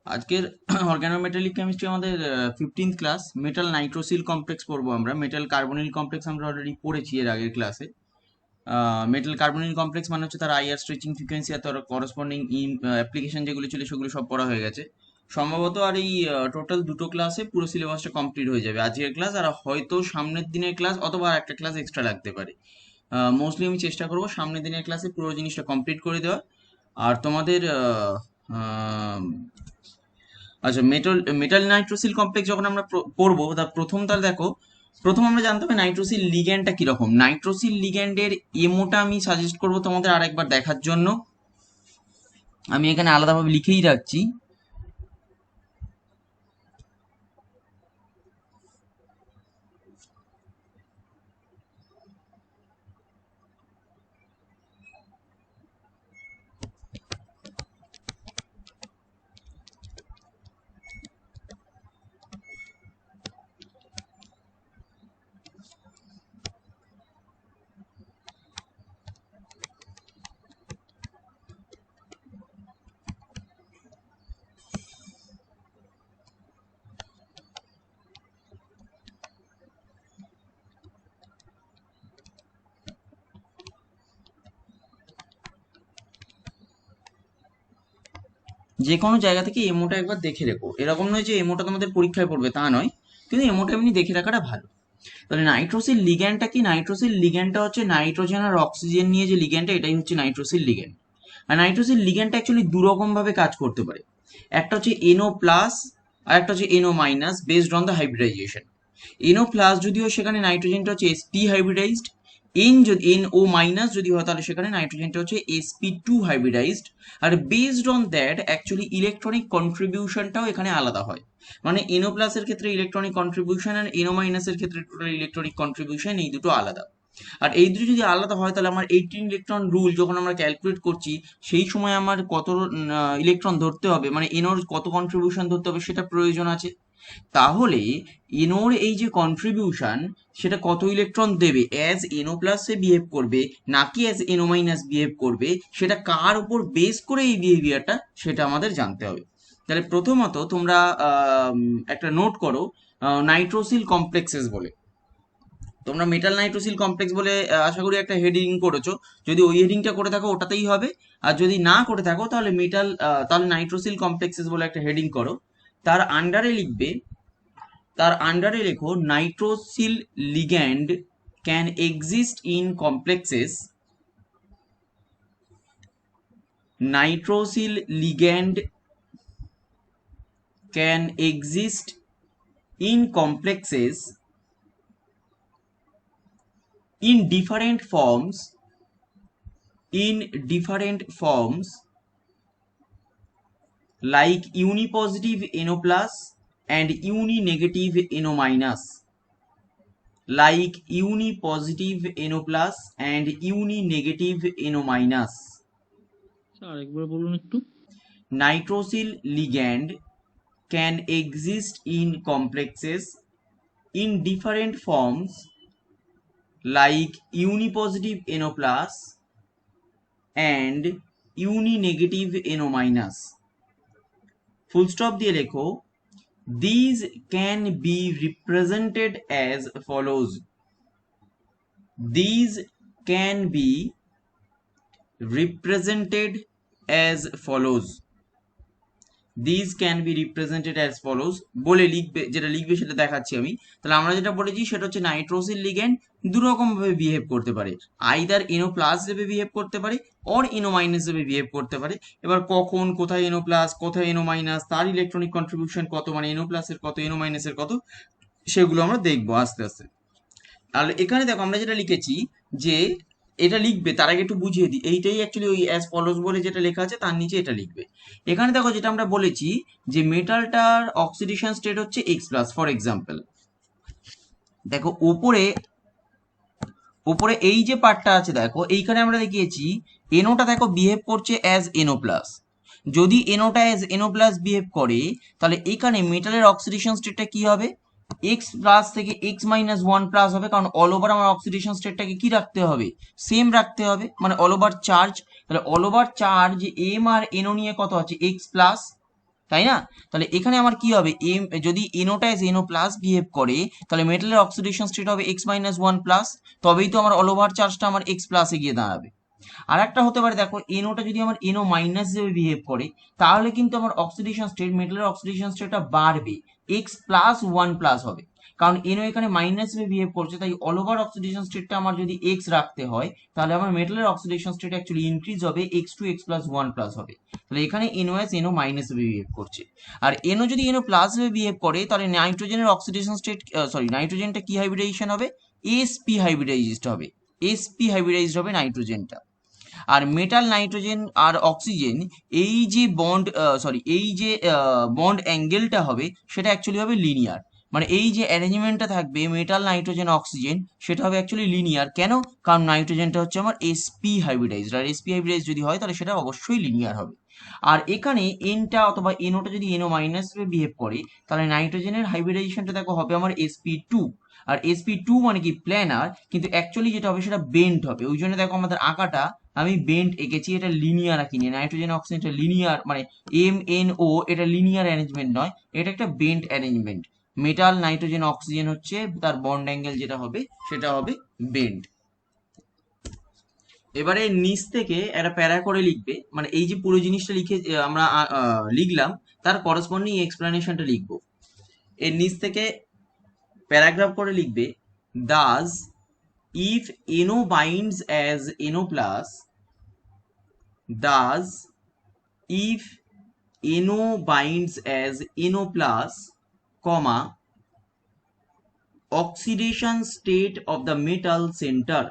আজকের organometallic chemistry আমাদের 15th class. Metal nitrosyl complex পড়বো আমরা। মেটাল কার্বনিল কমপ্লেক্স আমরা অলরেডি পড়েছি এর আগের ক্লাসে। মেটাল কার্বনিল কমপ্লেক্স মানে হচ্ছে তার আইআর স্ট্রেচিং ফ্রিকোয়েন্সি আর তার করসপন্ডিং অ্যাপ্লিকেশন যেগুলো ছিল সেগুলো সব পড়া হয়ে গেছে সম্ভবত। আর এই টোটাল দুটো ক্লাসে পুরো সিলেবাসটা কমপ্লিট হয়ে যাবে, আজকের ক্লাস আর হয়তো সামনের দিনের ক্লাস, অথবা আর একটা ক্লাস এক্সট্রা লাগতে পারে। মোস্টলি আমি চেষ্টা করবো সামনের দিনের ক্লাসে পুরো জিনিসটা কমপ্লিট করে দেওয়া। আর তোমাদের আচ্ছা, মেটাল মেটাল নাইট্রোসিল কমপ্লেক্স যখন আমরা পড়বো, তার তাহলে দেখো, প্রথম আমরা জানতে হবে নাইট্রোসিল লিগ্যান্ডটা কিরকম। নাইট্রোসিল লিগ্যান্ডের এমোটা আমি সাজেস্ট করবো তোমাদের আরেকবার দেখার জন্য। আমি এখানে আলাদাভাবে লিখেই রাখছি। যে কোনো জায়গা থেকে এমোটা একবার দেখে রেখো। এরকম নয় যে এমোটা তোমাদের পরীক্ষায় পড়বে, তা নয়, কিন্তু এমোটা এমনি দেখে রাখাটা ভালো। তাহলে নাইট্রোসিল লিগ্যান্ডটা কি? নাইট্রোসিল লিগ্যান্ডটা হচ্ছে নাইট্রোজেন আর অক্সিজেন নিয়ে যে লিগ্যান্ডটা, এটাই হচ্ছে নাইট্রোসিল লিগ্যান্ড। আর নাইট্রোসিল লিগ্যান্ডটা অ্যাকচুয়ালি দুরকম ভাবে কাজ করতে পারে। একটা হচ্ছে NO প্লাস আর একটা হচ্ছে NO minus, based on the hybridization. NO plus যদি হয় সেখানে নাইট্রোজেনটা হচ্ছে sp হাইব্রিডাইজড। NO মাইনাস যদি হয় তাহলে সেখানে নাইট্রোজেনটা হচ্ছে sp2 হাইব্রিডাইজড। আর based on that actually electronic কন্ট্রিবিউশনটাও এখানে আলাদা হয়। মানে NO প্লাস এর ক্ষেত্রে ইলেকট্রনিক কন্ট্রিবিউশন আর NO মাইনাস এর ক্ষেত্রে টোটাল ইলেকট্রনিক কন্ট্রিবিউশন, এই দুটো আলাদা। আর এই দুটো যদি আলাদা হয় তাহলে আমার 18 ইলেকট্রন রুল যখন আমরা ক্যালকুলেট করছি, সেই সময় আমার কত ইলেকট্রন ধরতে হবে, মানে এনোর কত কন্ট্রিবিউশন ধরতে হবে সেটা প্রয়োজন আছে। তাহলে এনোর এই যে কন্ট্রিবিউশন, সেটা কত ইলেকট্রন দেবে, অ্যাজ NO প্লাস এ বিহেভ করবে নাকি অ্যাজ NO মাইনাস বিহেভ করবে, সেটা কার উপর বেস করে এই বিহেভিয়ারটা, সেটা আমাদের জানতে হবে। তাহলে প্রথমত তোমরা একটা নোট করো, নাইট্রোসিল কমপ্লেক্সেস বলে। তোমরা মেটাল নাইট্রোসিল কমপ্লেক্স বলে আশা করি একটা হেডিং করেছো। যদি ওই হেডিংটা করে থাকো ওটাতেই হবে, আর যদি না করে থাকো তাহলে তাহলে নাইট্রোসিল কমপ্লেক্সেস বলে একটা হেডিং করো। তার আন্ডারে লিখবে, তার আন্ডারে লেখো nitrosyl ligand can exist in complexes. Nitrosyl ligand can exist in complexes in different forms, in different forms like unipositive NO plus and uninegative NO minus, like unipositive NO plus and uninegative NO minus. আরেকবার বলুন একটু। Nitrosyl ligand can exist in complexes in different forms like unipositive NO plus and uninegative NO minus. Full stop দিয়ে লেখো, these can be represented as follows. These can be represented as follows. These can be represented as follows বলে লিখবে, যেটা লিখবে সেটা দেখাচ্ছি আমি। তাহলে আমরা যেটা বলেছি সেটা হচ্ছে নাইট্রোসিল লিগ্যান্ড দুরকম ভাবে বিহেভ করতে পারে। আইদার NO প্লাস হিসেবে বিহেভ করতে পারে অর NO মাইনাস হিসেবে বিহেভ করতে পারে। এবার কখন, কোথায় NO প্লাস, কোথায় NO মাইনাস, তার ইলেকট্রনিক কন্ট্রিবিউশন কত, মানে NO প্লাস এর কত, NO মাইনাস এর কত, সেগুলো আমরা দেখবো আস্তে আস্তে। তাহলে এখানে দেখো আমরা যেটা লিখেছি, যে এটা লিখবে তার আগে একটু বুঝিয়ে দিই, এইটাই অ্যাকচুয়ালি ওই অ্যাজ ফলোস বলে যেটা লেখা আছে তার নিচে এটা লিখবে। এখানে দেখো যেটা আমরা বলেছি যে মেটালটার অক্সিডেশন স্টেট হচ্ছে X প্লাস, ফর এক্সাম্পল। দেখো ওপরে ওপরে এই যে পার্টটা আছে দেখো, এইখানে আমরা দেখিয়েছি এনোটা দেখো বিহেভ করছে অ্যাজ NO প্লাস। যদি এনোটা এস এনও প্লাস বিহেভ করে, তাহলে এখানে মেটালের অক্সিডেশন স্টেটটা কি হবে? এক্স প্লাস থেকে এক্স মাইনাস ওয়ান প্লাস হবে, কারণ অল ওভার আমার অক্সিডেশন স্টেটটাকে কি রাখতে হবে? সেম রাখতে হবে, মানে অল ওভার চার্জ। তাহলে all over charge M R NO নিয়ে কত আছে? এক্স প্লাস, তাই না? তাহলে এখানে আমার কি হবে? এম যদি এনওটা এস এনও প্লাস বিহেভ করে, তাহলে মেটালের অক্সিডেশন স্টেট হবে এক্স মাইনাস ওয়ান প্লাস, তবেই তো আমার অল ওভার চার্জটা আমার এক্স প্লাসে গিয়ে দাঁড়াবে। আর একটা হতে পারে, দেখো এনওটা যদি আমার এনও মাইনাস হিসেবে বিহেভ করে, তাহলে কিন্তু আমার অক্সিডেশন স্টেট, মেটালের অক্সিডেশন স্টেটটা বাড়বে, এক্স প্লাস ওয়ান প্লাস হবে। কারণ এনও এখানে মাইনাস হিসেবে বিহেভ করছে, তাই অল ওভার অক্সিডেশন স্টেটটা আমার যদি এক্স রাখতে হয়, তাহলে আমার মেটালের অক্সিডেশন স্টেট অ্যাকচুয়ালি ইনক্রিজ হবে, x to x plus one plus হবে। তাহলে এখানে এনও এস এনও মাইনাস হিসেবে বিহেভ করছে। আর এনও যদি এনও প্লাস হিসেবে বিহেভ করে, তাহলে নাইট্রোজেনের অক্সিডেশন স্টেট, সরি, নাইট্রোজেনটা কি হাইব্রিডাইজেশন হবে? এসপি হাইব্রিডাইজড হবে, এসপি হাইব্রিডাইজড হবে নাইট্রোজেনটা। আর মেটাল, নাইট্রোজেন আর অক্সিজেন, এই যে বন্ড, সরি, এই যে বন্ড অ্যাঙ্গেলটা হবে, সেটা অ্যাকচুয়ালি হবে লিনিয়ার। মানে এই যে অ্যারেঞ্জমেন্টটা থাকবে মেটাল, নাইট্রোজেন, অক্সিজেন, সেটা হবে অ্যাকচুয়ালি লিনিয়ার। কেন? কারণ নাইট্রোজেনটা হচ্ছে আমার এসপি হাইব্রিডাইজড, আর এসপি হাইব্রিডাইজ যদি হয়, তাহলে সেটা অবশ্যই লিনিয়ার হবে। আর এখানে এনটা অথবা এনওটা যদি এনও মাইনাস বিহেভ করে, তাহলে নাইট্রোজেনের হাইব্রিডাইজেশনটা দেখো হবে আমার এসপি টু। আর এসপি টু মানে কি? প্ল্যানার, কিন্তু অ্যাকচুয়ালি যেটা হবে সেটা বেন্ট হবে। ওই জন্য দেখো আমাদের আঁকাটা আমি বেন্ট এঁকেছি, এটা লিনিয়ার আঁকিনি। নাইট্রোজেন অক্সিজেন এটা লিনিয়ার, মানে এম এন ও, এটা লিনিয়ার অ্যারেঞ্জমেন্ট নয়, এটা একটা bent arrangement. Metal, nitrogen, oxygen হচ্ছে তার বন্ড অ্যাঙ্গেল যেটা হবে, সেটা হবে বেন্ট। এবারে নিচ থেকে একটা প্যারা করে লিখবে, মানে এই যে পুরো জিনিসটা লিখে আমরা লিখলাম, তার করসপন্ডিং এক্সপ্লেনেশনটা লিখবো। এর নিচ থেকে প্যারাগ্রাফ করে লিখবে, Das if NO binds as NO plus, thus if NO binds as NO plus, comma, oxidation state of the metal center,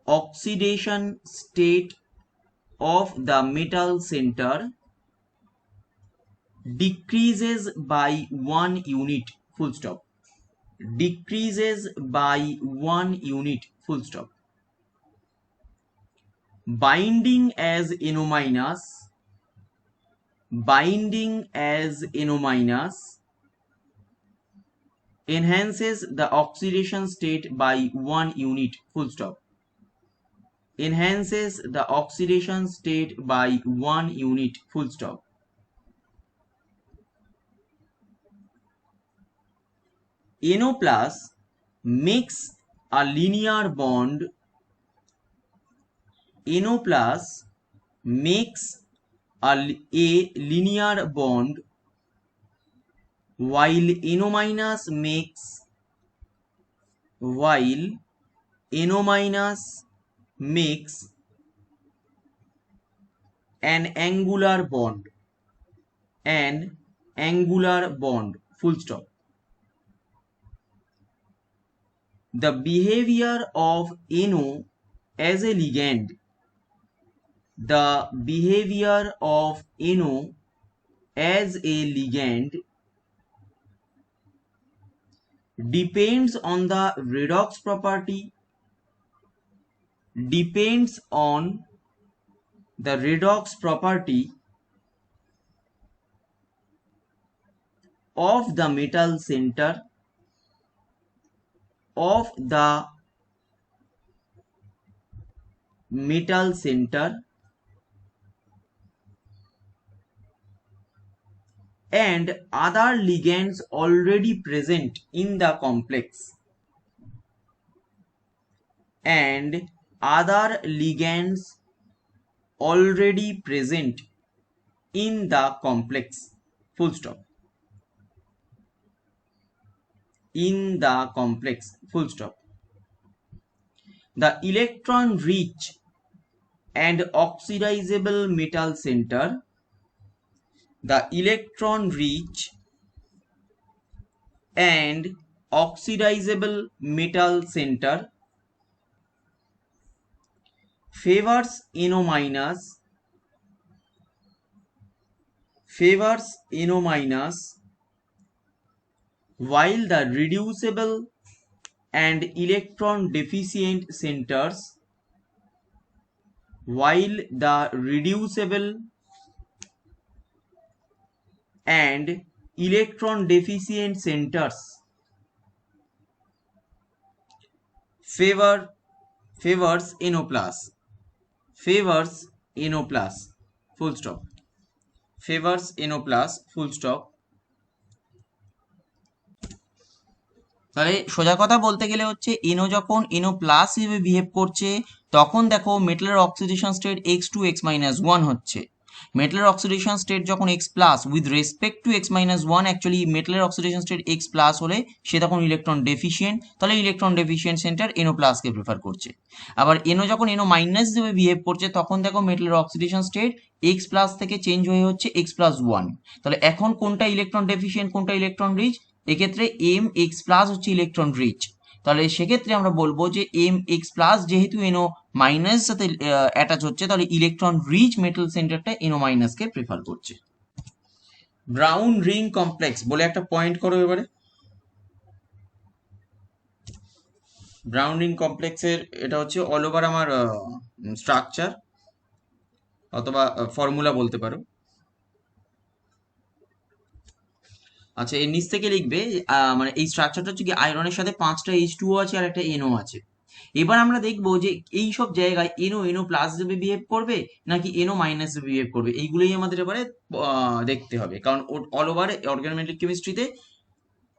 oxidation state of the metal center decreases by 1 unit, full stop, decreases by 1 unit, full stop. Binding as NO minus, binding as NO minus enhances the oxidation state by 1 unit, full stop, enhances the oxidation state by 1 unit, full stop. NO plus makes a linear bond, NO plus makes a linear bond, while NO minus makes, while NO minus makes an angular bond, an angular bond, full stop. The behavior of NO as a ligand, the behavior of NO as a ligand depends on the redox property, depends on the redox property of the metal center, of the metal center, and other ligands already present in the complex, and other ligands already present in the complex, full stop, in the complex, full stop. The electron rich and oxidizable metal center, the electron rich and oxidizable metal center favors NO minus, favors NO minus, while the reducible and electron deficient centers, while the reducible and electron deficient centers favors NO plus, favors NO plus, full stop, favors NO plus, full stop। তাহলে সোজা কথা বলতে গেলে হচ্ছে NO যখন NO plus হিসেবে behave করছে তখন দেখো মেটালের অক্সিডেশন স্টেট x2 x-1 হচ্ছে। মেটালের অক্সিডেশন স্টেট যখন x plus with respect to x-1, actually মেটালের অক্সিডেশন স্টেট x প্লাস হলে সে তখন ইলেকট্রন ডেফিসিয়েন্ট, তাহলে ইলেকট্রন ডেফিসিয়েন্ট সেন্টার এনও প্লাসকে প্রেফার করছে। আবার এনও যখন এনও মাইনাস হিসেবে বিহেভ করছে তখন দেখো মেটালের অক্সিডেশন স্টেট x প্লাস থেকে চেঞ্জ হয়ে হচ্ছে x+1। তাহলে এখন কোনটা ইলেকট্রন ডেফিসিয়েন্ট কোনটা ইলেকট্রন রিচ? এক্ষেত্রে এম এক্স প্লাস হচ্ছে ইলেকট্রন রিচ। তাহলে সেক্ষেত্রে আমরা বলবো যে এম এক্স প্লাস যেহেতু এনও মাইনাস সাথে অ্যাটাচ হচ্ছে তাহলে ইলেকট্রন রিচ মেটাল সেন্টারটা এনও মাইনাসকে প্রেফার করছে। ব্রাউন রিং কমপ্লেক্স বলে একটা পয়েন্ট করো এবারে। ব্রাউন রিং কমপ্লেক্সের এটা হচ্ছে অল ওভার আমার স্ট্রাকচার অথবা ফর্মুলা বলতে পারো। আচ্ছা, এর নিচ থেকে লিখবে মানে এই স্ট্রাকচারটা হচ্ছে কি আয়রনের সাথে 5টা H2O আছে আর একটা NO আছে। এবার আমরা দেখবো যে এই সব জায়গায় NO প্লাস হিসেবে বিহেভ করবে নাকি NO মাইনাস হিসেবে বিহেভ করবে, এইগুলোই আমাদের এবারে দেখতে হবে। কারণ অল ওভার অর্গানোমেট্রিক কেমিস্ট্রিতে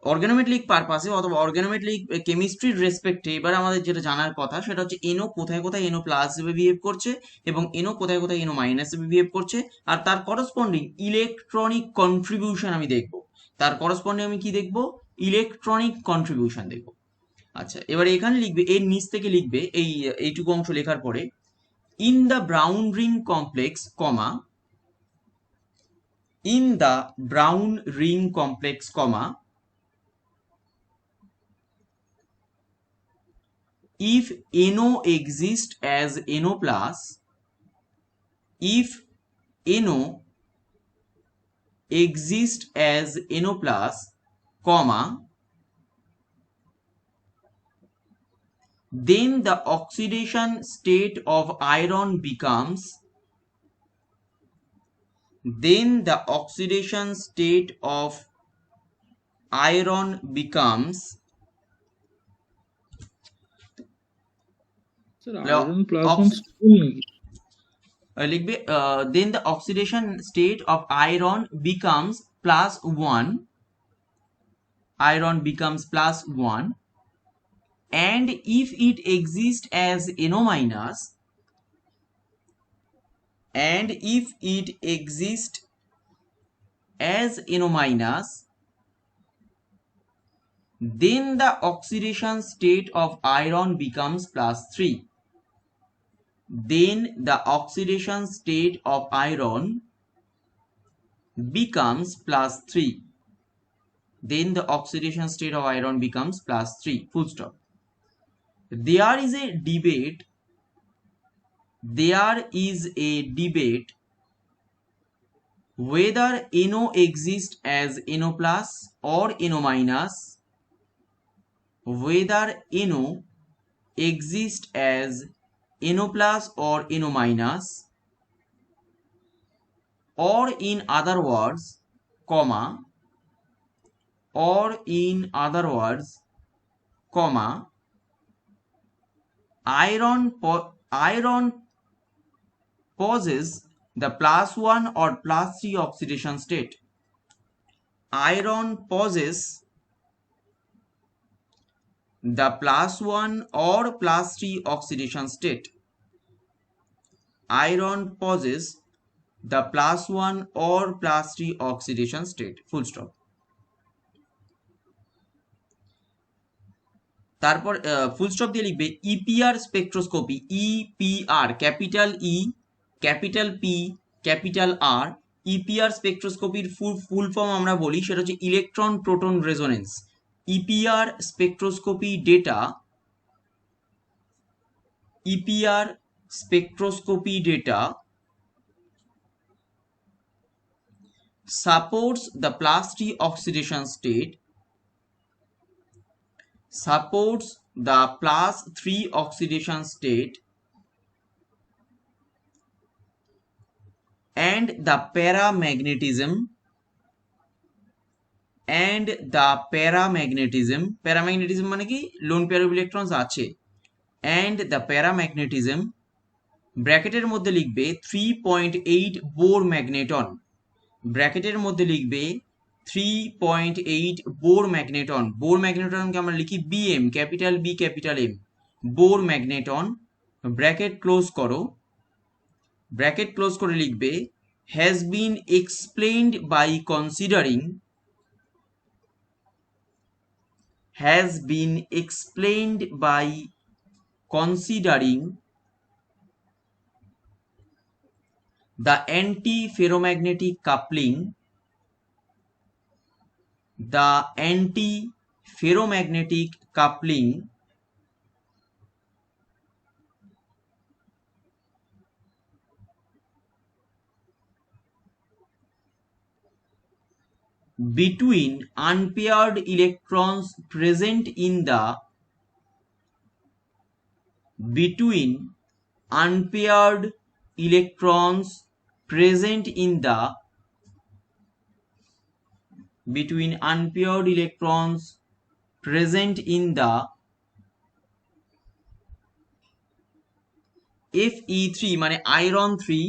অর্গানোমেট্রিক পারপাসে অথবা অর্গানোমেট্রিক কেমিস্ট্রির রেসপেক্টে এবার আমাদের যেটা জানার কথা সেটা হচ্ছে NO কোথায় কোথায় NO প্লাস হিসেবে বিহেভ করছে এবং NO কোথায় কোথায় NO মাইনাস হিসেবে বিহেভ করছে, আর তার করসপন্ডিং ইলেকট্রনিক কন্ট্রিবিউশন আমি দেখবো। তার করসপন্ডিং আমি কি দেখবো? ইলেকট্রনিক কন্ট্রিবিউশন দেখবো। আচ্ছা, এবার এখানে লিখবে, এর নিচ থেকে লিখবে এইটুকু অংশ লেখার পরে in the brown ring complex comma, in the brown ring complex comma if NO exists as NO plus, if NO exists as NO plus, comma, then the oxidation state of iron becomes, then the oxidation state of iron becomes sir iron plus stone নাকি? লিখবে then the oxidation state of iron becomes +1, iron becomes +1, and if it exists as NO minus, and if it exists as NO minus, then the oxidation state of iron becomes +3, then the oxidation state of iron becomes +3, then the oxidation state of iron becomes +3, full stop. There is a debate, there is a debate whether NO exists as NO plus or NO minus, whether NO exists as NO plus or NO minus, or in other words, comma, or in other words, comma, iron possesses the +1 or +3 oxidation state. Iron possesses the +1 or +3 oxidation state. Iron possesses the +1 or +3 oxidation state, full stop. তারপর ফুল stop দিয়ে লিখবে EPR spectroscopy, EPR capital E capital P capital R, EPR স্পেকট্রোস্কোপির full form আমরা বলি সেটা হচ্ছে electron proton resonance. EPR spectroscopy data, EPR spectroscopy data supports the +3 oxidation state, supports the +3 oxidation state and the paramagnetism and the paramagnetism মানে কি lone pair of electrons আছে, and the paramagnetism ব্র্যাকেটের মধ্যে লিখবে 3.8 বোর ম্যাগনেটন, ব্র্যাকেটের মধ্যে লিখবে 3.8 Bohr magneton, bore ম্যাগনেটনকে আমরা লিখি BM, capital B capital M, Bohr magneton, bracket close করো, ব্র্যাকেট ক্লোজ করে লিখবে has been explained by considering, has been explained by considering the anti-ferromagnetic coupling, the anti-ferromagnetic coupling between unpaired electrons present in the between unpaired electrons present in the between unpaired electrons present in the Fe3 মানে iron 3,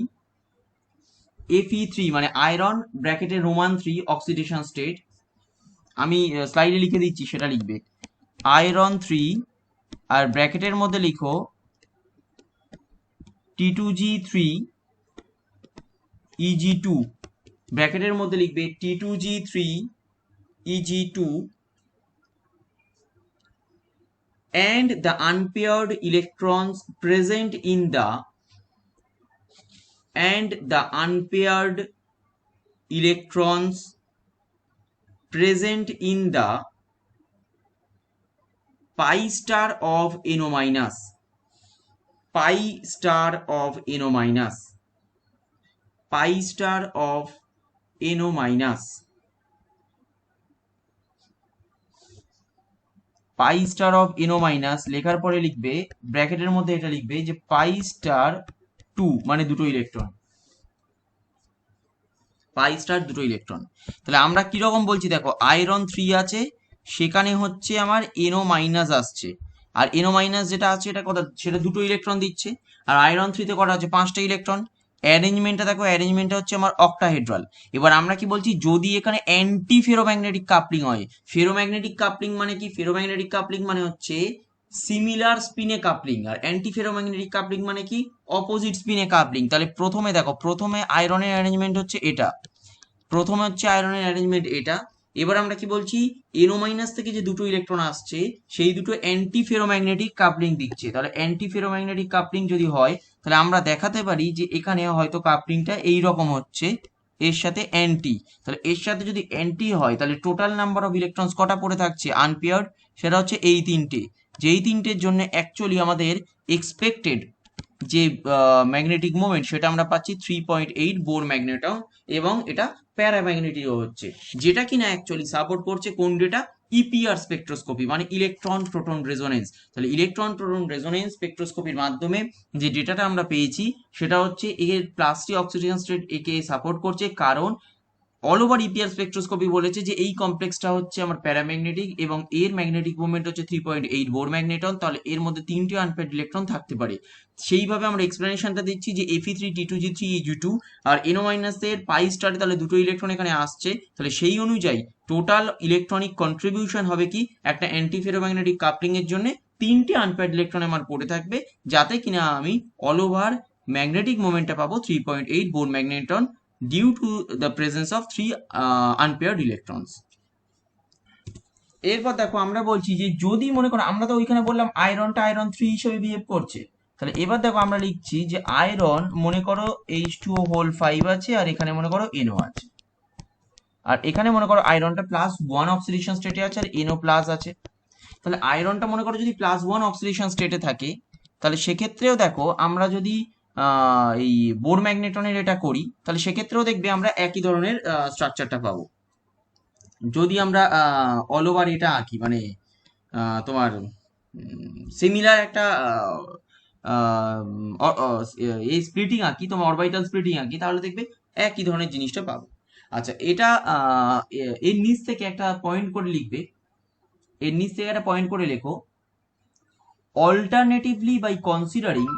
Fe3 মানে iron ব্র্যাকেটে Roman 3 oxidation state, আমি স্লাইডে লিখে দিচ্ছি সেটা লিখবে iron 3 আর ব্র্যাকেটের মধ্যে লিখো T2G3 Eg2, ব্র্যাকেটের মধ্যে লিখবে T2G3 Eg2 and the unpaired electrons present in the unpaired electrons present in the pi star of NO minus, pi star of NO minus, pi star of NO minus, pi star of NO minus লেখার পরে লিখবে ব্র্যাকেটের মধ্যে এটা লিখবে যে পাই star 2 মানে দুটো ইলেকট্রন, পাই স্টার দুটো ইলেকট্রন। তাহলে আমরা কি রকম বলছি দেখো, আয়রন 3 আছে, সেখানে হচ্ছে আমার এনও মাইনাস আসছে, আর এনও মাইনাস যেটা আছে এটা কত, সেটা দুটো ইলেকট্রন দিচ্ছে, আর আয়রন 3 তে কটা আছে 5টা ইলেকট্রন। অ্যারেঞ্জমেন্টটা দেখো, অ্যারেঞ্জমেন্টটা হচ্ছে আমার অক্টাহেড্রাল। এবার আমরা কি বলছি, যদি এখানে অ্যান্টি ফেরোম্যাগনেটিক কাপলিং হয়, ফেরোম্যাগনেটিক কাপলিং মানে কি, ফেরোম্যাগনেটিক কাপলিং মানে হচ্ছে সিমিলার স্পিনে কাপলিং, আর অ্যান্টি ফেরোম্যাগনেটিক কাপলিং মানে কি অপোজিট স্পিনে কাপলিং। তাহলে প্রথমে দেখো, প্রথমে আয়রনের অ্যারেঞ্জমেন্ট হচ্ছে এটা, প্রথমে হচ্ছে আয়রনের অ্যারেঞ্জমেন্ট এটা। এবার আমরা কি বলছি, এনও মাইনাস থেকে যে দুটো ইলেকট্রন আসছে সেই দুটো অ্যান্টি ফেরোম্যাগনেটিক কাপলিং দিচ্ছে। তাহলে অ্যান্টি ফেরোম্যাগনেটিক কাপলিং যদি হয়, তাহলে আমরা দেখাতে পারি যে এখানে হয়তো কাপলিংটা এই রকম হচ্ছে, এর সাথে অ্যান্টি। তাহলে এর সাথে যদি অ্যান্টি হয়, তাহলে টোটাল নাম্বার অফ ইলেকট্রনস কটা পড়ে থাকছে আনপেয়ার্ড, সেটা হচ্ছে এই তিনটে। যেই তিনটের জন্য অ্যাকচুয়ালি আমাদের এক্সপেক্টেড যে ম্যাগনেটিক মোমেন্ট সেটা আমরা পাচ্ছি 3.8 বোর ম্যাগনেটন, এবং এটা প্যারাম্যাগনেটিকও হচ্ছে, যেটা কিনা অ্যাকচুয়ালি সাপোর্ট করছে কোন ডেটা, ইপিআর স্পেকট্রোস্কোপি মানে ইলেকট্রন প্রোটন রেজোনেন্স। তাহলে ইলেকট্রন প্রোটন রেজোনেন্স স্পেকট্রোস্কোপির মাধ্যমে যে ডেটাটা আমরা পেয়েছি সেটা হচ্ছে এর প্লাসটি অক্সিডেশন স্টেট একে সাপোর্ট করছে, কারণ অল ওভার ইপিআর স্পেকট্রোস্কোপি বলেছে যে এই কমপ্লেক্সটা হচ্ছে আমার প্যারাম্যাগনেটিক এবং এর ম্যাগনেটিক মুভমেন্ট হচ্ছে 3.8 বোর ম্যাগনেটন, তাহলে এর মধ্যে তিনটে আনপেয়ার্ড ইলেকট্রন থাকতে পারে। সেইভাবে আমরা এক্সপ্লেনেশনটা দিচ্ছি যে Fe3 T2G3 Eg2 আর NO মাইনাস এর পাই স্টারে তাহলে দুটো ইলেকট্রন এখানে আসছে, তাহলে সেই অনুযায়ী টোটাল ইলেকট্রনিক কন্ট্রিবিউশন হবে কি, একটা অ্যান্টি ফেরোম্যাগনেটিক কাপলিং এর জন্য তিনটে আনপেয়ার্ড ইলেকট্রন আমার পড়ে থাকবে, যাতে কিনা আমি অল ওভার ম্যাগনেটিক মোমেন্টটা পাবো 3.8 Bohr magneton due to the presence of 3 unpaired electrons। এরপর দেখো আমরা বলছি যে যদি মনে করো, আমরা তো ওইখানে বললাম আয়রনটা আয়রন 3 হিসেবে বিহেভ করছে, তাহলে এবার দেখো আমরা লিখছি যে আয়রন মনে করো H2O হোল 5 আছে, আর এখানে মনে করো NO আছে, আর এখানে মনে করো আয়রনটা +1 অক্সিডেশন স্টেটে আছে আর NO প্লাস আছে। তাহলে আয়রনটা মনে করো যদি +1 অক্সিডেশন স্টেটে থাকে, তাহলে সেক্ষেত্রেও দেখো আমরা যদি এই বোর ম্যাগনেটনের এটা করি, তাহলে সেক্ষেত্রেও দেখবে আমরা একই ধরনের স্ট্রাকচারটা পাবো। যদি আমরা অল ওভার এটা আঁকি, মানে তোমার সিমিলার একটা এই স্প্লিটিং আঁকি, তোমার অরবিটাল স্প্লিটিং আঁকি, তাহলে দেখবে একই ধরনের জিনিসটা পাবো। আচ্ছা, এটা এর নিচ থেকে একটা পয়েন্ট করে লিখবে, এর নিচ থেকে একটা পয়েন্ট করে লেখো, alternatively by considering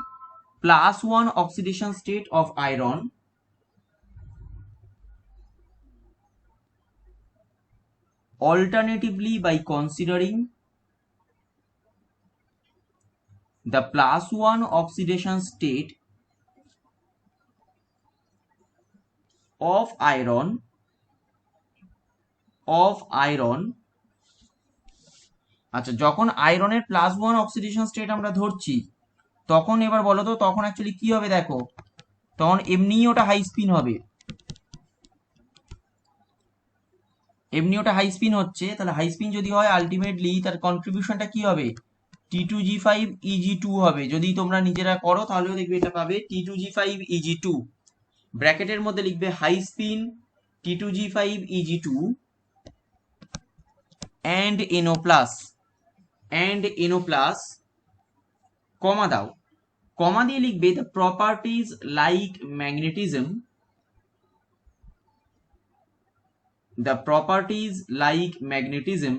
+1 oxidation state of iron, alternatively by considering the +1 oxidation state of iron আচ্ছা, যখন আয়রনের +1 অক্সিডেশন স্টেট আমরা ধরছি, তখন এবার বলো তো তখন অ্যাকচুয়ালি কি হবে? দেখো, তখন এমনি ওটা হাই স্পিন হবে, এমনি ওটা হাই স্পিন হচ্ছে। তাহলে হাই স্পিন যদি হয়, আলটিমেটলি তার কন্ট্রিবিউশনটা কি হবে? T2G5 Eg2 হবে। যদি তোমরা নিজেরা করো তাহলেও দেখবে এটা পাবে T2G5 Eg2। ব্র্যাকেটের মধ্যে লিখবে high spin T2G5 Eg2 and NO+, comma দাও, কমা দিয়ে লিখবে the properties like magnetism,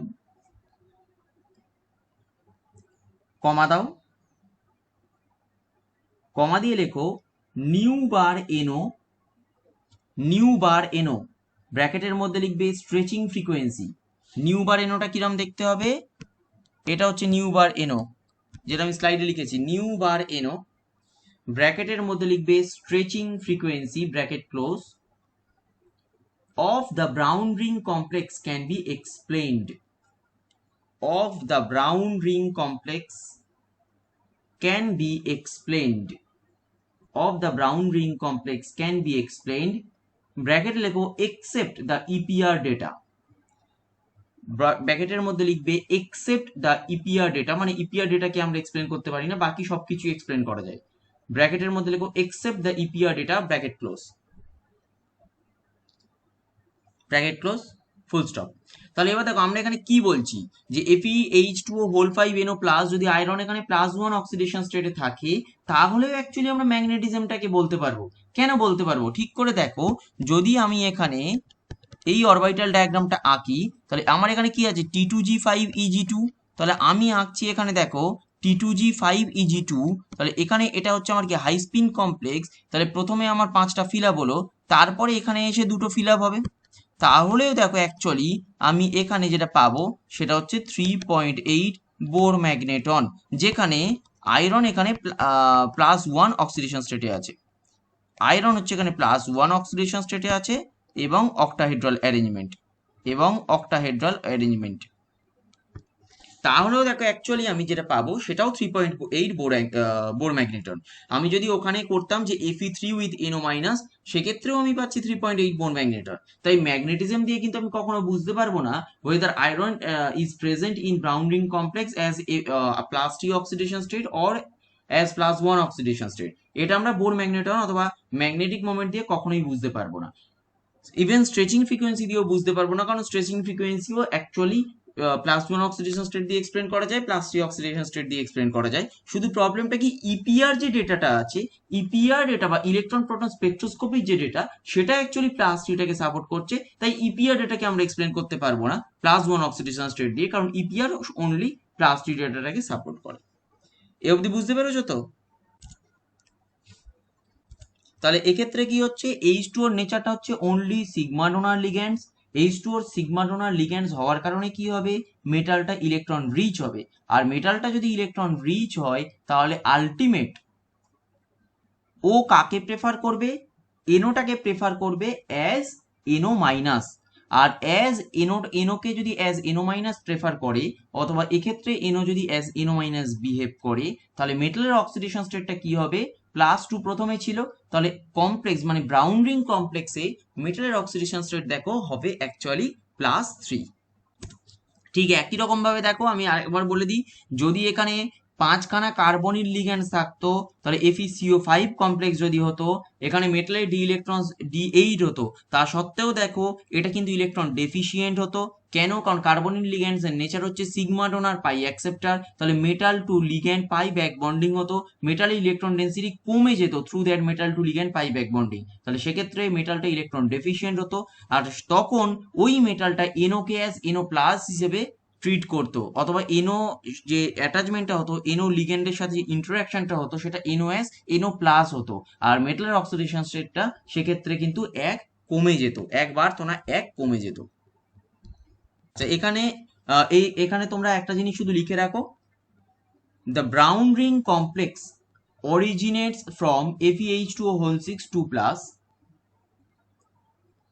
কমা দাও, কমা দিয়ে লেখো নিউ বার এনো, ব্র্যাকেটের মধ্যে লিখবে স্ট্রেচিং ফ্রিকোয়েন্সি। নিউ বার এনোটা কিরম দেখতে হবে? এটা হচ্ছে নিউ বার এনো, যেটা আমি স্লাইডে লিখেছি, নিউ বার এনো, ব্র্যাকেটের মধ্যে লিখবে stretching frequency, bracket close, of the brown ring complex can be explained, of the brown ring complex can be explained, of the brown ring complex can be explained, bracket লেখো except the EPR data, ব্র্যাকেটের মধ্যে লিখবে except the EPR data, মানে EPR ডেটাকে আমরা explain করতে পারি না, বাকি সবকিছু এক্সপ্লেন করা যায়। ব্র্যাকেটের মধ্যে লেখো except the EPR data, bracket close, bracket close, full stop. তাহলে এবার দেখো আমরা এখানে কি বলছি, যে FeH2O5NO+ যদি আয়রন এখানে +1 অক্সিডেশন স্টেটে থাকে, তাহলে অ্যাকচুয়ালি আমরা ম্যাগনেটিজমটাকে বলতে পারবো। কেন বলতে পারবো? ঠিক করে দেখো, যদি আমি এখানে এই অরবিটাল ডায়াগ্রামটা আঁকি, তাহলে আমার এখানে কি আছে? T2G5 Eg2, তাহলে আমি আঁকছি এখানে দেখো T2G5 Eg2, তাহলে এখানে এটা হচ্ছে আমার কি হাই স্পিন কমপ্লেক্স, তাহলে প্রথমে আমার 5টা ফিল আপ হলো, তারপরে এখানে এসে 2টো ফিল আপ হবে। তাহলেও দেখো অ্যাকচুয়ালি আমি এখানে যেটা পাবো সেটা হচ্ছে 3.8 বোর ম্যাগনেটন, যেখানে আয়রন এখানে +1 অক্সিডেশন স্টেটে আছে, আয়রন হচ্ছে এখানে +1 অক্সিডেশন স্টেটে আছে, এবং অক্টাহেড্রাল অ্যারেঞ্জমেন্ট, তাহলেও দেখো অ্যাকচুয়ালি আমি যেটা পাবো সেটাও 3.8 বোর ম্যাগনেটন। আমি যদি ওখানে করতাম যে Fe3 উইথ NO-, সেক্ষেত্রেও আমি পাচ্ছি 3.8 বোর ম্যাগনেটন। তাই ম্যাগনেটিজম দিয়ে কিন্তু আমি কখনো বুঝতে পারবো না whether iron is present in brown ring complex as a +3 oxidation state or as +1 oxidation state। এটা আমরা বোর ম্যাগনেটন অথবা ম্যাগনেটিক মোমেন্ট দিয়ে কখনোই বুঝতে পারবো না। ইভেন স্ট্রেচিং ফ্রিকোয়েন্সি দিয়েও বুঝতে পারবো না, কারণ স্ট্রেচিং ফ্রিকোয়েন্সিও অ্যাকচুয়ালি +1 অক্সিডেশন স্টেট দিয়ে এক্সপ্লেন করা যায়, +3 অক্সিডেশন স্টেট দিয়ে এক্সপ্লেন করা যায়। শুধু প্রবলেমটা কি, ইপিআর যে ডেটাটা আছে, ইপিআর ডেটা বা ইলেকট্রন প্রোটন স্পেকট্রোস্কোপির যে ডেটা, সেটা অ্যাকচুয়ালি +3টাকে সাপোর্ট করছে। তাই ইপিআর ডেটাকে আমরা এক্সপ্লেন করতে পারবো না +1 অক্সিডেশন স্টেট দিয়ে, কারণ ইপিআর অনলি +3 ডেটাটাকে সাপোর্ট করে। এ অবধি বুঝতে পেরেছো তো? তাহলে এক্ষেত্রে কি হচ্ছে, H2 এর নেচারটা হচ্ছে অনলি সিগমা ডোনার লিগ্যান্ডস। H2 এর সিগমা ডোনার লিগ্যান্ডস হওয়ার কারণে কি হবে, মেটালটা ইলেকট্রন রিচ হবে, আর মেটালটা যদি ইলেকট্রন রিচ হয়, তাহলে আলটিমেট ও কাকে প্রেফার করবে? এনোটাকে প্রেফার করবে অ্যাজ NO-, আর অ্যাজ এনোকে যদি অ্যাজ NO- প্রেফার করে, অথবা এক্ষেত্রে এনো যদি অ্যাজ NO- বিহেভ করে, তাহলে মেটালের অক্সিডেশন স্টেটটা কি হবে? +2 প্রথমে ছিল, তাহলে কমপ্লেক্স মানে ব্রাউন রিং কমপ্লেক্সে মেটালের অক্সিডেশন স্টেট দেখো হবে অ্যাকচুয়ালি +3। ঠিক একই রকম ভাবে দেখো, আমি আরেকবার বলে দিই, যদি এখানে 5খানা কার্বনিল লিগ্যান্ড থাকতো, তাহলে FeCO5 কমপ্লেক্স যদি হতো, এখানে মেটালের D ইলেকট্রন D8 হতো, তা সত্ত্বেও দেখো এটা কিন্তু ইলেকট্রন ডেফিসিয়েন্ট হতো। কেন? কারণ কার্বনিক লিগ্যান্ডস এর নেচার হচ্ছে সিগমা ডোনার পাই অ্যাকসেপ্টার, তাহলে metal to ligand pi back bonding হতো, মেটালের ইলেকট্রন ডেন্সিটি কমে যেত through that metal to ligand pi back bonding, তাহলে সেক্ষেত্রে মেটালটা ইলেকট্রন ডেফিশিয়েন্ট হতো, আর তখন ওই মেটালটা এনওকে অ্যাজ এনও প্লাস হিসেবে ট্রিট করতো, অথবা এনও যে অ্যাটাচমেন্টটা হতো, এনও লিগ্যান্ডের সাথে যে ইন্টারাকশনটা হতো সেটা এনও অ্যাজ এনও প্লাস হতো, আর মেটালের অক্সিডেশন স্টেটটা সেক্ষেত্রে কিন্তু এক কমে যেত, একবার তো না, এক কমে যেত। আচ্ছা, এখানে তোমরা একটা জিনিস শুধু লিখে রাখো, the brown ring complex originates from FeH2O whole 6 2+,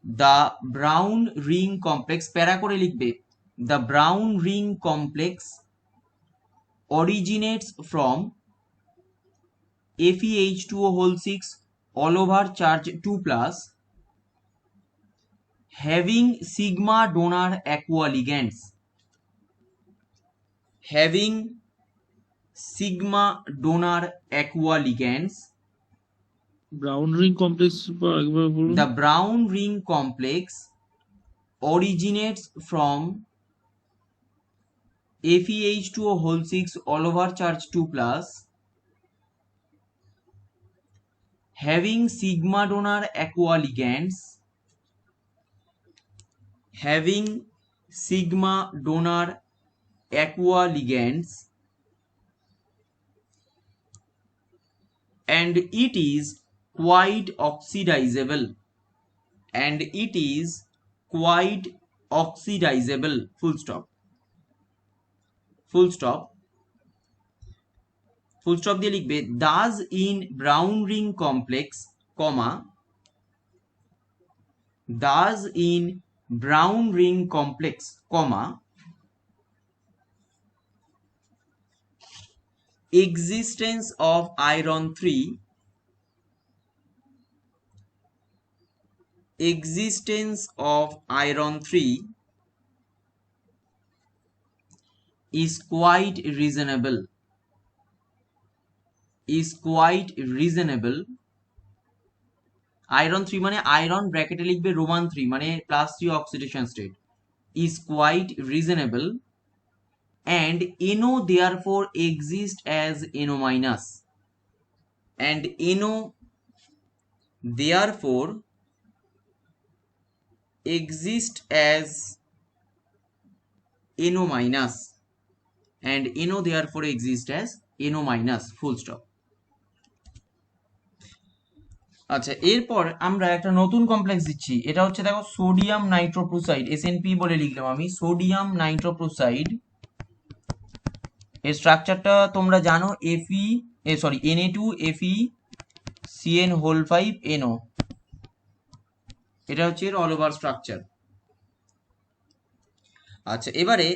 the brown ring complex, প্যারা করে লিখবে, the brown ring complex originates from FeH2O whole 6 all over charge 2+, having sigma donor aqua ligands, having sigma donor aqua ligands, brown ring complex একবার বলুন। the brown ring complex originates from FeH2O whole 6 all over charge 2+, having sigma donor aqua ligands, having sigma donor aqua ligands, and it is quite oxidizable, and it is quite oxidizable, full stop, full stop, full stop দিয়ে লিখবে, thus in brown ring complex, comma, thus in brown ring complex, comma, existence of iron 3, existence of iron 3 is quite reasonable, is quite reasonable, iron 3 মানে iron ব্র্যাকেটে লিখবে Roman 3 মানে +3 oxidation state, is quite reasonable, and NO therefore exist as NO minus, and NO therefore exist as NO minus, and NO therefore exist as NO minus, full stop. আচ্ছা, এরপর আমরা একটা নতুন complex দিচ্ছি, এটা হচ্ছে দেখো সোডিয়াম নাইট্রোপ্রোসাইড, SNP বলে লিখলাম আমি, সোডিয়াম নাইট্রোপ্রোসাইড, এর স্ট্রাকচারটা তোমরা জানো, Na2FeCN হোল 5 NO, এটা হচ্ছে এর অল ওভার স্ট্রাকচার। আচ্ছা, এবারে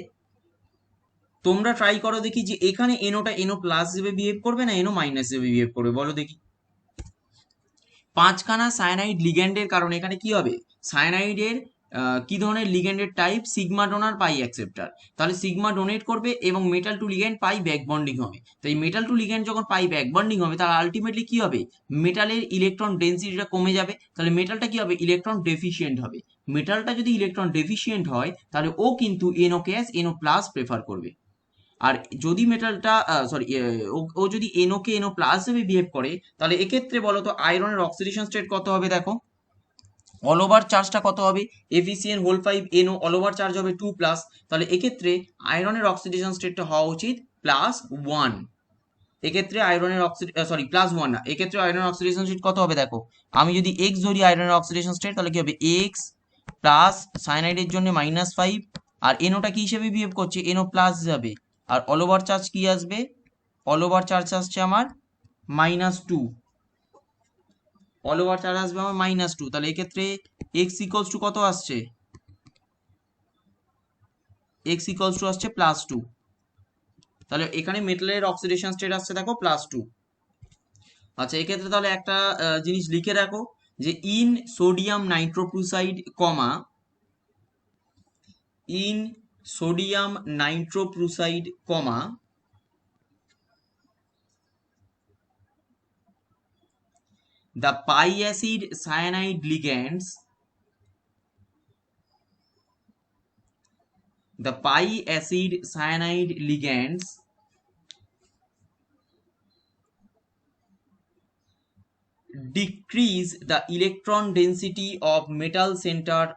তোমরা ট্রাই করো দেখি যে এখানে এনোটা এনো প্লাস হিসেবে বিহেভ করবে না এনো মাইনাস হিসেবে বিহেভ করবে, বলো দেখি। পাঁচখানা সায়ানাইড লিগ্যান্ডের কারণে এখানে কি হবে, সায়ানাইডের কি ধরনের লিগ্যান্ডের type, sigma donor pi acceptor, তাহলে সিগমা ডোনেট করবে এবং metal to ligand pi back bonding হবে, তো এই মেটাল টু লিগ্যান্ড যখন পাই ব্যাক বন্ডিং হবে তাহলে আলটিমেটলি কি হবে, মেটালের ইলেকট্রন ডেন্সিটিটা কমে যাবে, তাহলে মেটালটা কি হবে, ইলেকট্রন ডেফিশিয়েন্ট হবে, মেটালটা যদি ইলেকট্রন ডেফিশিয়েন্ট হয় তাহলে ও কিন্তু এনওকে অ্যাজ এনও প্লাস প্রেফার করবে, আর যদি মেটালটা ও যদি এনওকে এনও প্লাস হিসেবে বিহেভ করে তাহলে এক্ষেত্রে বলো তো আয়রনের অক্সিডেশন স্টেট কত হবে, দেখো অল ওভার চার্জটা কত হবে, FeCN whole 5 NO all over charge হবে 2+, তাহলে এক্ষেত্রে আয়রনের অক্সিডেশন স্টেটটা হওয়া উচিত +1, এক্ষেত্রে আয়রনের +1 না, এক্ষেত্রে আয়রনের অক্সিডেশন স্টেট কত হবে দেখো, আমি যদি x ধরি আয়রনের অক্সিডেশন স্টেট তাহলে কি হবে x প্লাস সায়ানাইডের জন্য -5, আর এনোটা কি হিসেবে বিহেভ করছে, NO প্লাস যাবে, আর অল ওভার চার্জ কি আসবে, অল ওভার চার্জ আসছে আমার -2, অল ওভার চার্জ আসবে আমার -2, তাহলে এক্ষেত্রে x ইকুয়ালস টু কত আসছে, x ইকুয়ালস টু আসছে +2, তাহলে এখানে মেটালের অক্সিডেশন স্টেট আসছে দেখো +2। আচ্ছা, এক্ষেত্রে তাহলে একটা জিনিস লিখে রাখো যে in sodium nitroprusside comma, in sodium nitroprusside comma, the pi acid cyanide ligands, the pi acid cyanide ligands decrease the electron density of metal center,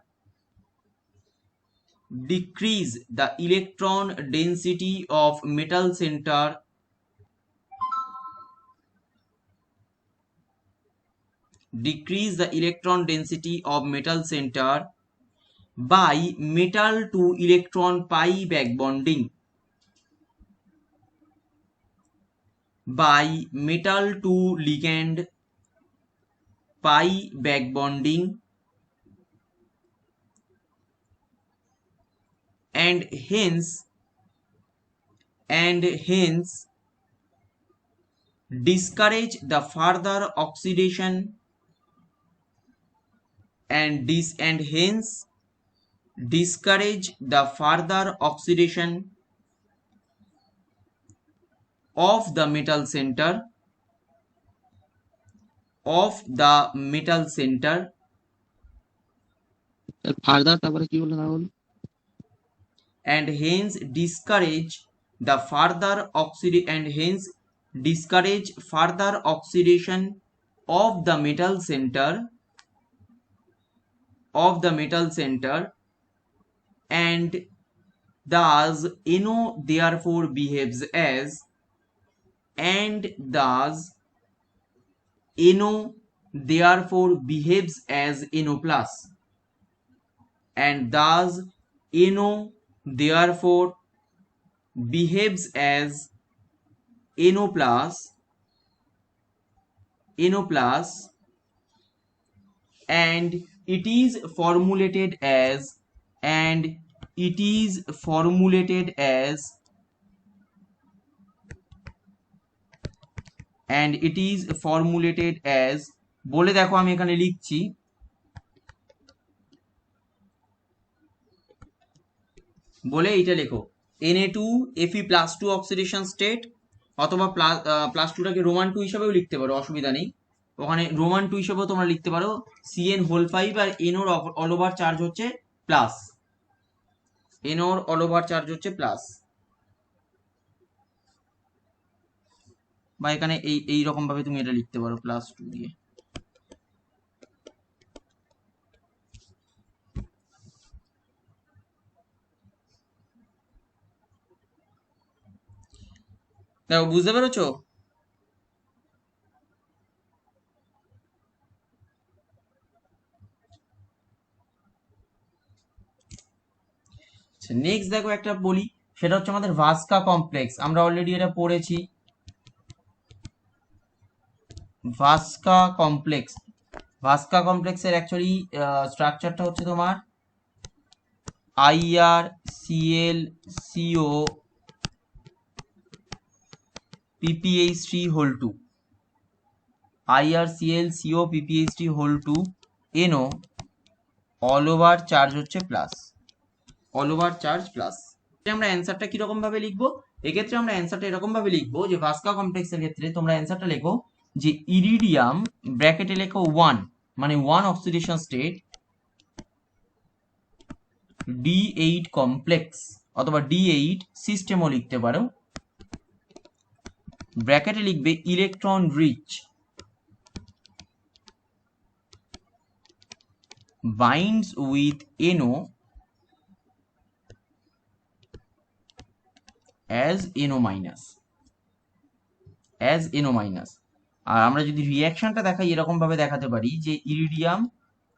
decrease the electron density of metal center decrease the electron density of metal center by metal to electron pi back bonding, by metal to ligand pi back bonding, and hence discourage the further oxidation and hence discourage the further oxidation of the metal center further তারপরে কি বললো না বলো? and hence discourage the further oxidation of the metal center and thus NO therefore behaves as NO plus, and thus NO therefore behaves as NO plus and it is formulated as বলে দেখো আমি এখানে লিখছি, বলে এইটা লেখো Na2Fe+2 oxidation state, অথবা plus টুটাকে Roman 2 হিসাবেও লিখতে পারো, অসুবিধা নেই। ওখানে রোমান 2 হিসাবেও তোমরা লিখতে পারো CN5 আর NOর অল ওভার চার্জ হচ্ছে প্লাস, NOর অল ওভার চার্জ হচ্ছে প্লাস, বা এখানে এই রকম ভাবে তুমি এটা লিখতে পারো +2 দিয়ে। দেখো বুঝতে পেরেছো? নেক্সট দেখো একটা বলি, সেটা হচ্ছে আমাদের ভাস্কা কমপ্লেক্স। আমরা অলরেডি এটা পড়েছি। ভাস্কা কমপ্লেক্সের অ্যাকচুয়ালি স্ট্রাকচারটা হচ্ছে তোমার IrClCO PPH3 2, IrClCO PPH3 2 NO all over charge হচ্ছে plus, all over charge plus. আমরা অ্যান্সারটা কিরকম ভাবে লিখবো? এক্ষেত্রে আমরা অ্যান্সারটা এরকম ভাবে লিখবো যে ভাস্কা কমপ্লেক্সের ক্ষেত্রে তোমরা অ্যান্সারটা লেখো যে ইরিডিয়াম ব্র্যাকেটে লেখো 1, মানে 1 অক্সিডেশন স্টেট, D8 কমপ্লেক্স অথবা D8 সিস্টেমও লিখতে পারো, ব্র্যাকেটে লিখবে electron rich binds with NO as NO minus, আর আমরা যদি রিঅ্যাকশনটা দেখাই এরকম ভাবে দেখাতে পারি যে ইরিডিয়াম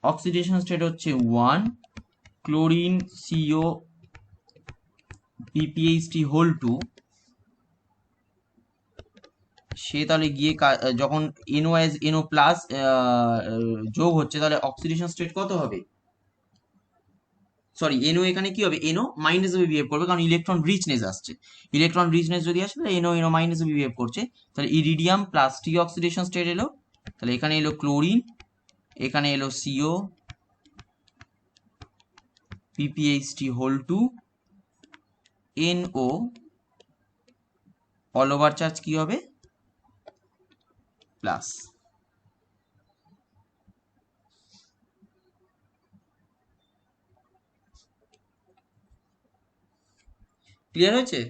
অক্সিডেশন স্টেট হচ্ছে 1, ক্লোরিন CO PPH3 2, সে তাহলে গিয়ে যখন NO as NO প্লাস যোগ হচ্ছে, তাহলে অক্সিডেশন স্টেট কত হবে? সরি, NO এখানে কি হবে? NO মাইনাস ভাবে বিহেভ করবে, কারণ ইলেকট্রন রিচনেস আসছে। ইলেকট্রন রিচনেস যদি আসে তাহলে NO মাইনাস ভাবে বিহেভ করছে। তাহলে iridium plus T oxidation state এলো, তাহলে এখানে এলো ক্লোরিন, এখানে এলো CO PPH3 NO all over charge কি হবে? প্লাস। ক্লিয়ার হয়েছে?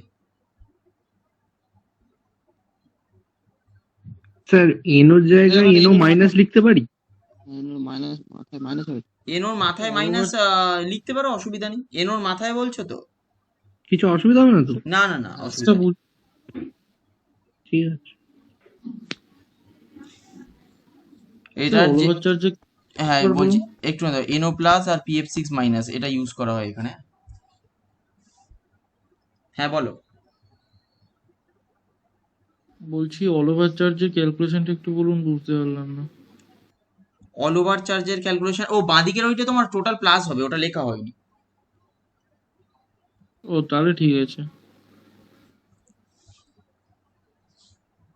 স্যার এনোর জায়গায় এনো মাইনাস লিখতে পারি? মাইনাস মাথায় মাইনাস হবে। এনোর মাথায় মাইনাস লিখতে পারো, অসুবিধা নেই। এনোর মাথায় বলছো তো? কিছু অসুবিধা হবে না তো? না না না, আচ্ছা অসুবিধা নেই। ঠিক আছে। এটা অলওভার চার্জে হ্যাঁ বলছি, একটু এনও প্লাস আর পিএফ সিক্স মাইনাস এটা ইউজ করা হয় এখানে। হ্যাঁ বলো। বলছি অলওভার চার্জের ক্যালকুলেশনটা একটু বলুন, বুঝতে পারলাম না। অল ওভার চার্জের ক্যালকুলেশন, ও বাঁদিকের ওইটা তোমার টোটাল প্লাস হবে, ওটা লেখা হয়নি। ও তাহলে ঠিক আছে।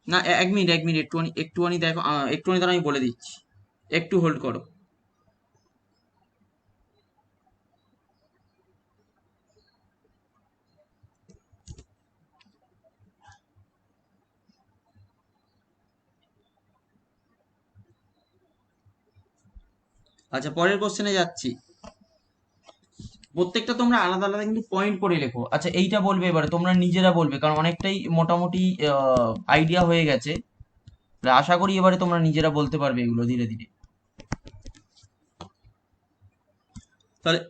না এক মিনিট একটুখানি একটুখানি দেখো, একটুখানি তাহলে আমি বলে দিচ্ছি, একটু হোল্ড করো। আচ্ছা পরের কোশ্চেনে যাচ্ছি। প্রত্যেকটা তোমরা আলাদা আলাদা কিন্তু পয়েন্ট করে লেখো। আচ্ছা এইটা বলবে এবারে, তোমরা নিজেরা বলবে, কারণ অনেকটাই মোটামুটি আইডিয়া হয়ে গেছে। আশা করি এবারে তোমরা নিজেরা বলতে পারবে এগুলো ধীরে ধীরে। তাহলে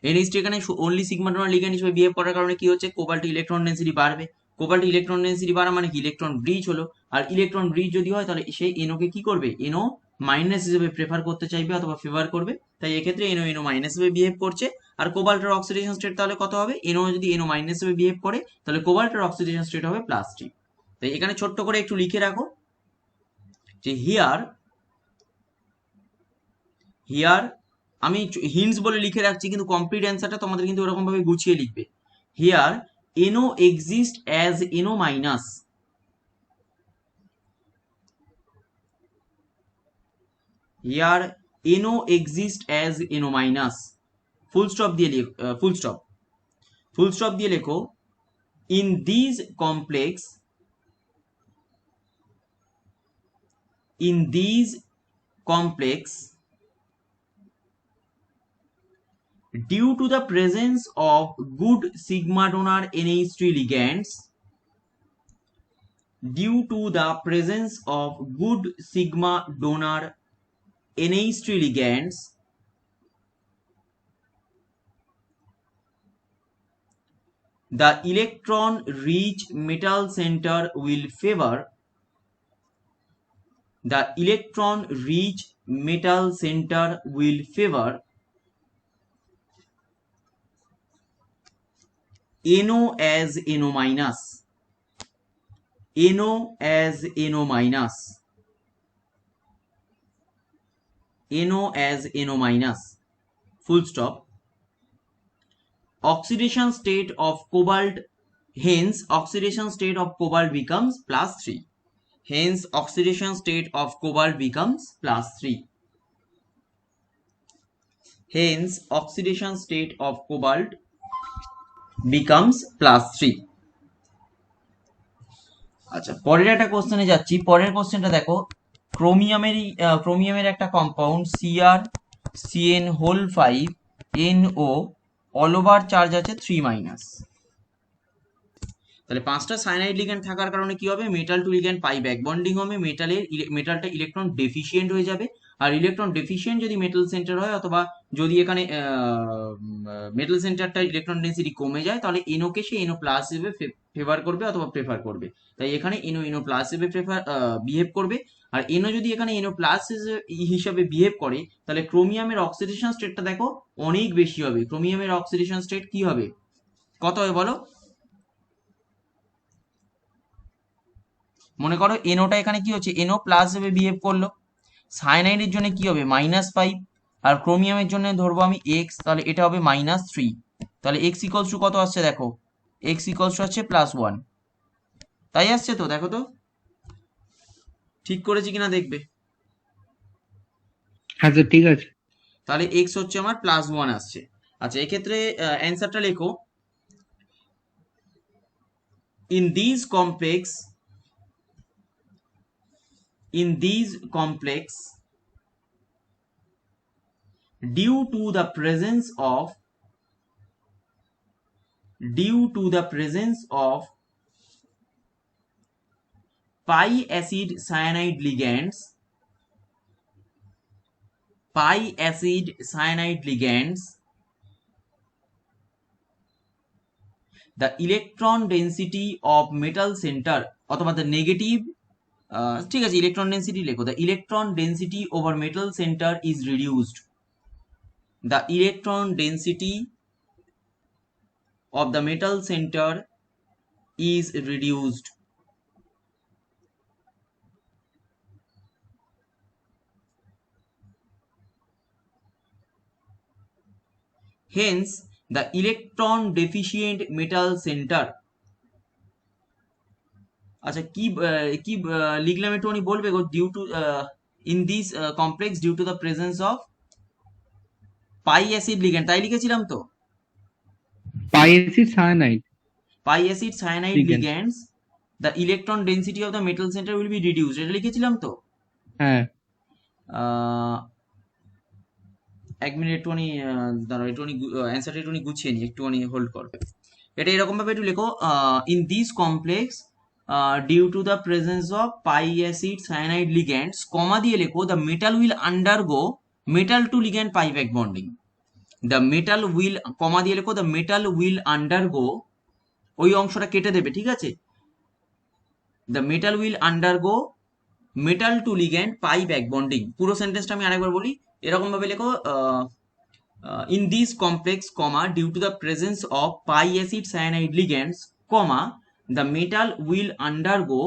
NH2 এখানে অনলি সিগমা ডোনার লিগ্যান্ড হিসেবে বিহেভ করার কারণে কি হচ্ছে, কোবাল্ট ইলেকট্রন ডেন্সিটি বাড়বে। কোবাল্ট ইলেকট্রন ডেন্সিটি বাড়া মানে কি, ইলেকট্রন ব্রিজ হলো। আর ইলেকট্রন ব্রিজ যদি হয় তাহলে সেই এনোকে কি করবে, এনো মাইনাস হিসেবে প্রেফার করতে চাইবে অথবা ফেভার করবে। তাই এক্ষেত্রে এনো এনো মাইনাস হিসেবে বিহেভ করছে। আর কোবাল্টের অক্সিডেশন স্টেট তাহলে কত হবে, এনো যদি এনো মাইনাস হিসেবে বিহেভ করে তাহলে কোবাল্টের অক্সিডেশন স্টেট হবে +3। তাই এখানে ছোট্ট করে একটু লিখে রাখো যে হিয়ার হিয়ার আমি হিন্টস বলে লিখে রাখছি, কিন্তু কমপ্লিট অ্যান্সারটা তোমাদের কিন্তু ওরকম ভাবে গুছিয়ে লিখবে। হিয়ার এনো এক্সিস্ট অ্যাজ এনো মাইনাস। হিয়ার এনো এক্সিস্ট অ্যাজ এনো মাইনাস, ফুল স্টপ দিয়ে ফুল স্টপ দিয়ে লেখো in these complex due to the presence of good sigma donor NH3 ligands, due to the presence of good sigma donor NH3 ligands, the electron rich metal center will favor NO as NO minus, NO as NO minus, NO as NO minus, full stop. Oxidation state of cobalt, hence oxidation state of cobalt becomes +3. Hence oxidation state of cobalt becomes +3. Hence oxidation state of cobalt becomes +3. আচ্ছা পরের একটা কোশ্চেনে যাচ্ছি। পরের কোশ্চেনটা দেখো, ক্রোমিয়ামের একটা compound CrCN5NO, all over charge আছে 3-। তাহলে 5টা সায়ানাইড লিগ্যান্ড থাকার কারণে কি হবে, metal to ligand pi back bonding হবে, মেটালটা ইলেকট্রন ডেফিসিয়েন্ট হয়ে যাবে। আর ইলেকট্রন ডেফিসিয়েন্ট যদি মেটাল সেন্টার হয়, অথবা যদি এখানে মেটাল সেন্টারটা ইলেকট্রন ডেন্সিটি কমে যায়, তাহলে এনোকে সে এনো প্লাস হিসেবে ফেভার করবে অথবা প্রেফার করবে। তাই এখানে এনো এনো প্লাস হিসেবে বিহেভ করবে। আর এনো যদি এখানে এনো প্লাস হিসেবে বিহেভ করে, তাহলে ক্রোমিয়ামের অক্সিডেশন স্টেটটা দেখো অনেক বেশি হবে। ক্রোমিয়ামের অক্সিডেশন স্টেট কি হবে, কত হবে বলো? মনে করো এনোটা এখানে কি হচ্ছে, এনো প্লাস হিসেবে বিহেভ করলো। সায়ানাইডের জন্য কি হবে -5, আর ক্রোমিয়ামের জন্য ধরবো আমি x, তাহলে এটা হবে -3। তাহলে x ইকুয়ালস টু কত আসছে দেখো, x ইকুয়ালস টু হচ্ছে +1। তাই আসছে তো, দেখো তো ঠিক করেছি কিনা দেখবে। হ্যাঁ স্যার ঠিক আছে। তাহলে x হচ্ছে আমার +1 আসছে। আচ্ছা এক্ষেত্রে অ্যান্সারটা লেখো, in this complex due to the presence of due to the presence of pi acid cyanide ligands, the electron density of metal center অথবা the negative ঠিক আছে ইলেকট্রন ডেন্সিটি লেখো, the electron density over metal center is reduced, the electron density of the metal center is reduced. Hence the electron deficient metal center, আচ্ছা কি কি লিখলাম একটুখানি বলবে গো, due to in this complex due to the presence of pi acid ligand, তাই লিখেছিলাম তো, pi acid cyanide pi acid cyanide Ligand. Ligands the electron density of the metal centre will be reduced, এটা লিখেছিলাম তো। হ্যাঁ এক minute একটুখানি দাঁড়াও, একটুখানি অ্যান্সারটা একটুখানি গুছিয়ে নি, একটুখানি হোল্ড করবে। এটা এরকম ভাবে একটু লেখো, in this complex due to the presence of pi acid cyanide ligands, comma দিয়ে লেখো the metal will undergo metal to ligand pi back bonding, the metal will, comma দিয়ে লেখো দ্য মেটাল উইল আন্ডারগো, ওই অংশটা কেটে দেবে, ঠিক আছে, the metal will undergo metal to ligand pi back bonding. পুরো সেন্টেন্সটা আমি আরেকবার বলি, এরকম ভাবে লেখো, in this complex, comma, due to the presence of pi acid cyanide ligands, comma, the metal will undergo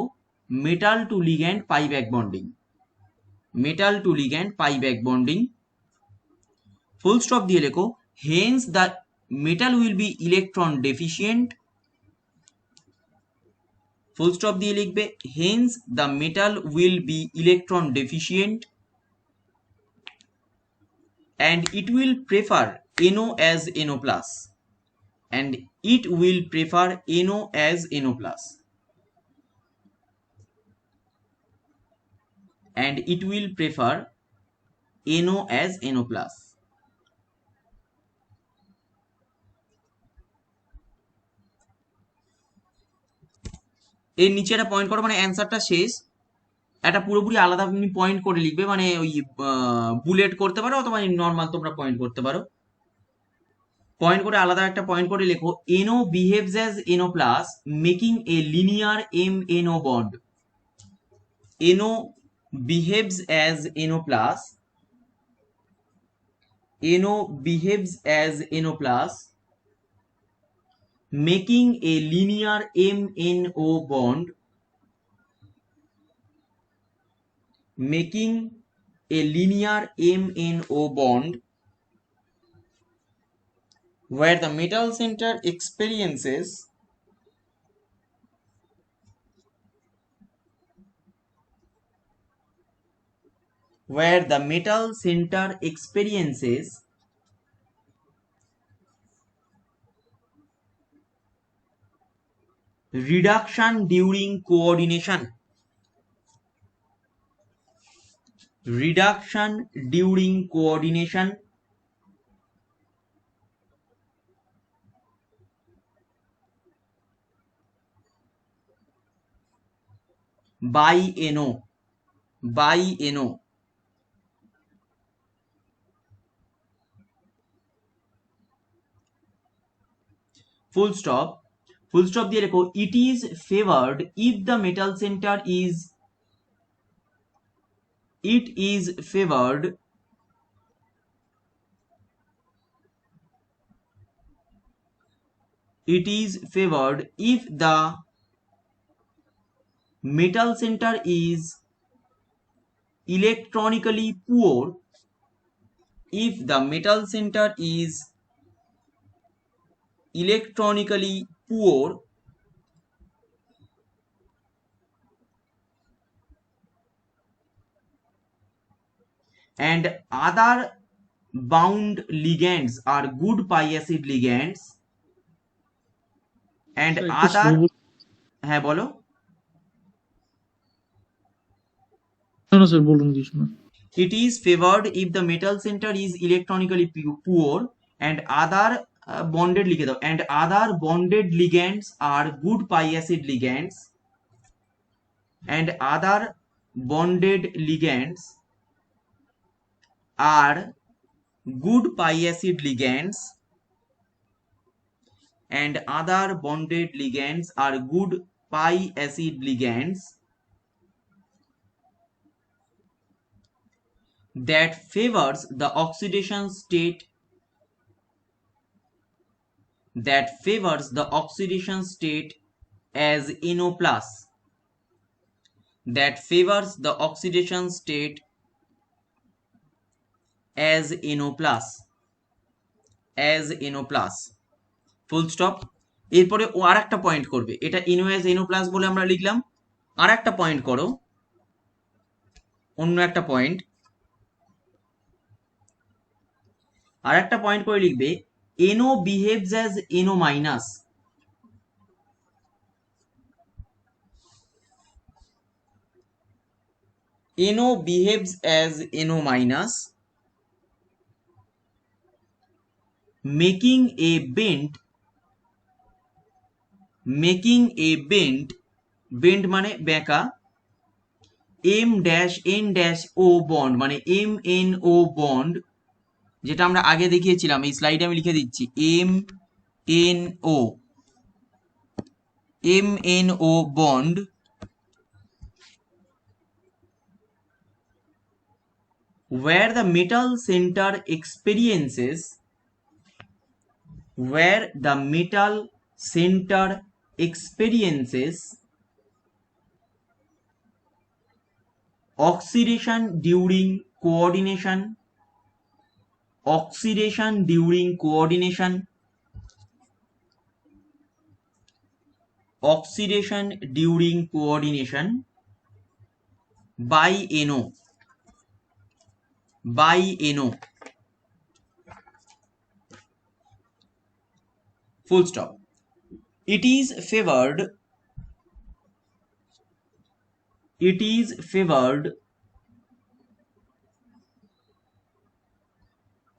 metal to ligand pi back bonding, metal to ligand pi back bonding, full stop দিয়ে লেখো, hence the metal will be electron deficient, full stop দিয়ে লিখবে, hence the metal will be electron deficient and it will prefer NO as NO plus, and it will prefer NO as NO plus, and it will prefer NO as NO plus. এর নিচে একটা point করো, মানে অ্যান্সারটা শেষ, একটা পুরোপুরি আলাদা তুমি পয়েন্ট করে লিখবে, মানে ওই বুলেট করতে পারো অথবা নর্মাল তোমরা পয়েন্ট করতে পারো, পয়েন্ট করে আলাদা একটা পয়েন্ট করে লেখো, NO behaves as NO plus making a linear MNO bond, NO behaves as NO plus, NO behaves as NO plus making a linear MNO bond, making a linear MNO bond where the metal center experiences reduction during coordination, reduction during coordination by NO, by NO, full stop, full stop দিয়ে লেখো, it is favored if the metal center is, it is favored it is favored if the metal center is electronically poor, if the metal center is electronically poor and other bound ligands are good pi acid ligands and একটু other, slow হ্যাঁ বলো, না না sir বলুন কিছু না। it is favored if the metal center is electronically poor and other bonded লিখে দাও, and other bonded ligands are good pi acid ligands, and other bonded ligands are good pi acid ligands, and other bonded ligands are good pi acid ligands that favors the oxidation state as NO plus, that favors the oxidation state as NO plus, as NO plus, full stop. এরপরে ও আর একটা point করবে, এটা NO as NO plus বলে আমরা লিখলাম, আর একটা point করো, অন্য একটা পয়েন্ট, আর একটা পয়েন্ট করে লিখবে NO behaves as NO minus, NO behaves as NO minus, making a bend মানে বেঁকা, M-N-O বন্ড মানে MNO বন্ড, যেটা আমরা আগে দেখিয়েছিলাম, এই স্লাইডে আমি লিখে দিচ্ছি, MNO bond where the metal center experiences oxidation during coordination, by NO, full stop. It is favored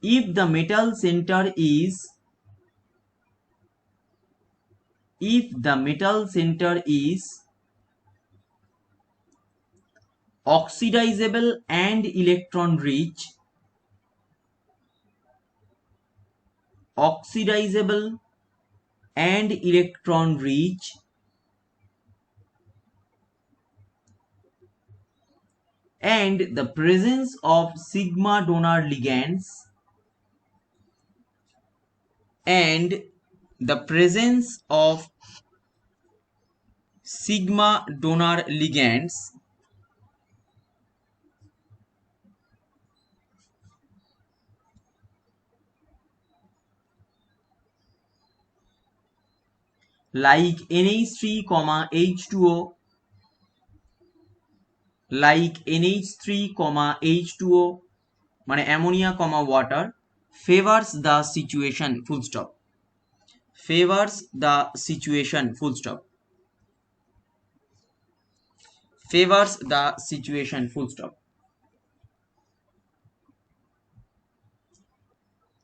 if the metal center is oxidizable and electron rich, and the presence of sigma donor ligands, like NH3, H2O, মানে ammonia, water, favors the situation, full stop, favors the situation, full stop, favors the situation, full stop.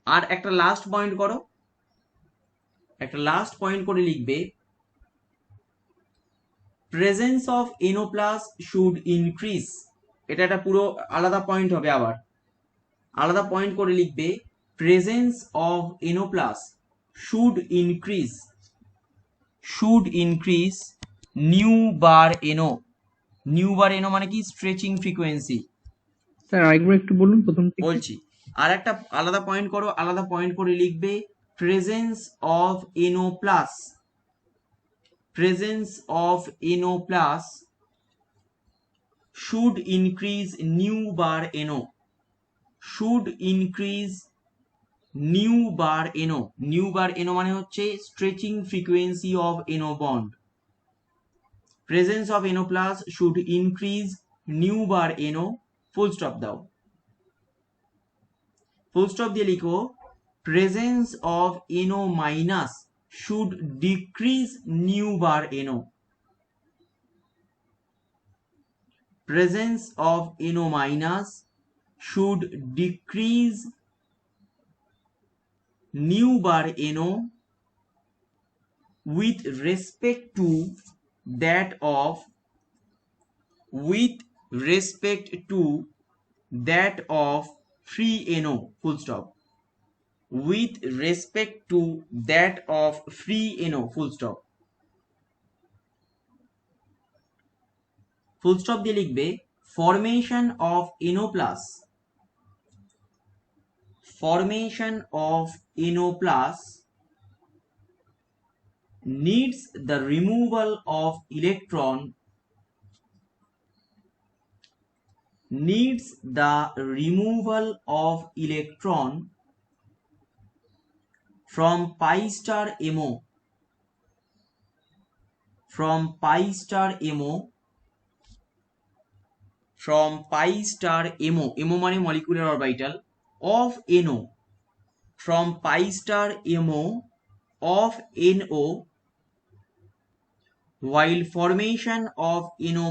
আর একটা last point করো, একটা last point করে লিখবে presence of NO plus should increase, এটা একটা পুরো আলাদা পয়েন্ট হবে, আবার আলাদা পয়েন্ট করে লিখবে presence of NO plus should increase new bar NO মানে কি, স্ট্রেচিং ফ্রিকোয়েন্সি। স্যার আরেকবার একটু বলুন প্রথম থেকে। বলছি, আর একটা আলাদা পয়েন্ট করো, আলাদা পয়েন্ট করে লিখবে presence of NO plus should increase new bar NO, new bar NO মানে হচ্ছে stretching frequency of NO bond, presence of NO plus should increase new bar NO, full stop দাও, ফুল স্টপ দিয়ে লিখো presence of NO minus should decrease new bar NO, presence of NO minus should decrease nu bar NO with respect to that of free NO, full stop, with respect to that of free NO, full stop, full stop দিয়ে লিখবে formation of NO plus needs the removal of electron from pi star MO from pi star MO মানে molecular orbital of NO, from pi star MO of NO, while formation of NO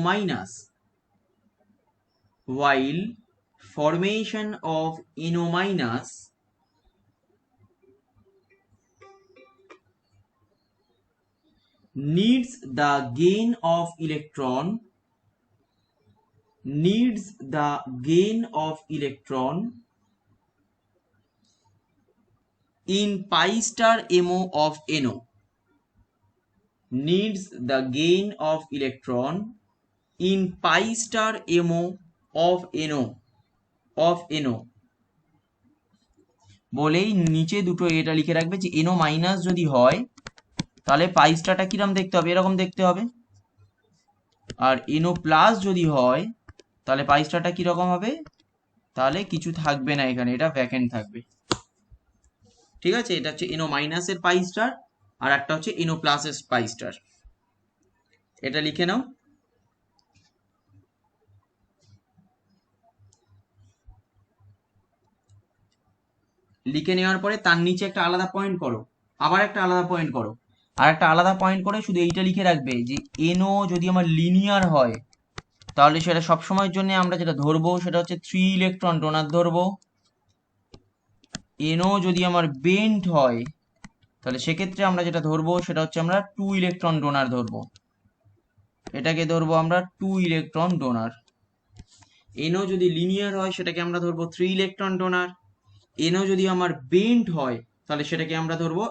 minus needs the gain of electron in pi star MO of NO, needs the gain of electron in pi star MO of NO বলেই নিচে দুটো এটা লিখে রাখবে যে NO minus যদি হয় তাহলে পাই স্টারটা কিরকম দেখতে হবে, এরকম দেখতে হবে, আর NO প্লাস যদি হয় তাহলে পাই স্টারটা কিরকম হবে, তাহলে কিছু থাকবে না এখানে, এটা ভ্যাকেন্ট থাকবে। ঠিক আছে, এটা হচ্ছে NO মাইনাসের পাই স্টার আর একটা হচ্ছে NO প্লাসের পাই স্টার। এটা লিখে নাও। লিখে নেওয়ার পরে তার নিচে একটা আলাদা পয়েন্ট করো, আবার একটা আলাদা পয়েন্ট করো, আর একটা আলাদা পয়েন্ট করে শুধু এইটা লিখে রাখবে যে NO যদি আমার লিনিয়ার হয় তাহলে সেটা সবসময়ের জন্য আমরা যেটা ধরবো সেটা হচ্ছে 3 ইলেকট্রন ডোনার ধরবো। NO যদি আমার বেন্ট হয় তাহলে সেক্ষেত্রে আমরা যেটা ধরবো সেটা হচ্ছে আমরা 2 ইলেকট্রন ডোনার ধরবো, এটাকে ধরবো আমরা 2 ইলেকট্রন ডোনার। NO যদি লিনিয়ার হয় সেটাকে আমরা ধরবো 3 ইলেকট্রন ডোনার। NO যদি আমার বেন্ট হয় তাহলে সেটাকে আমরা ধরবো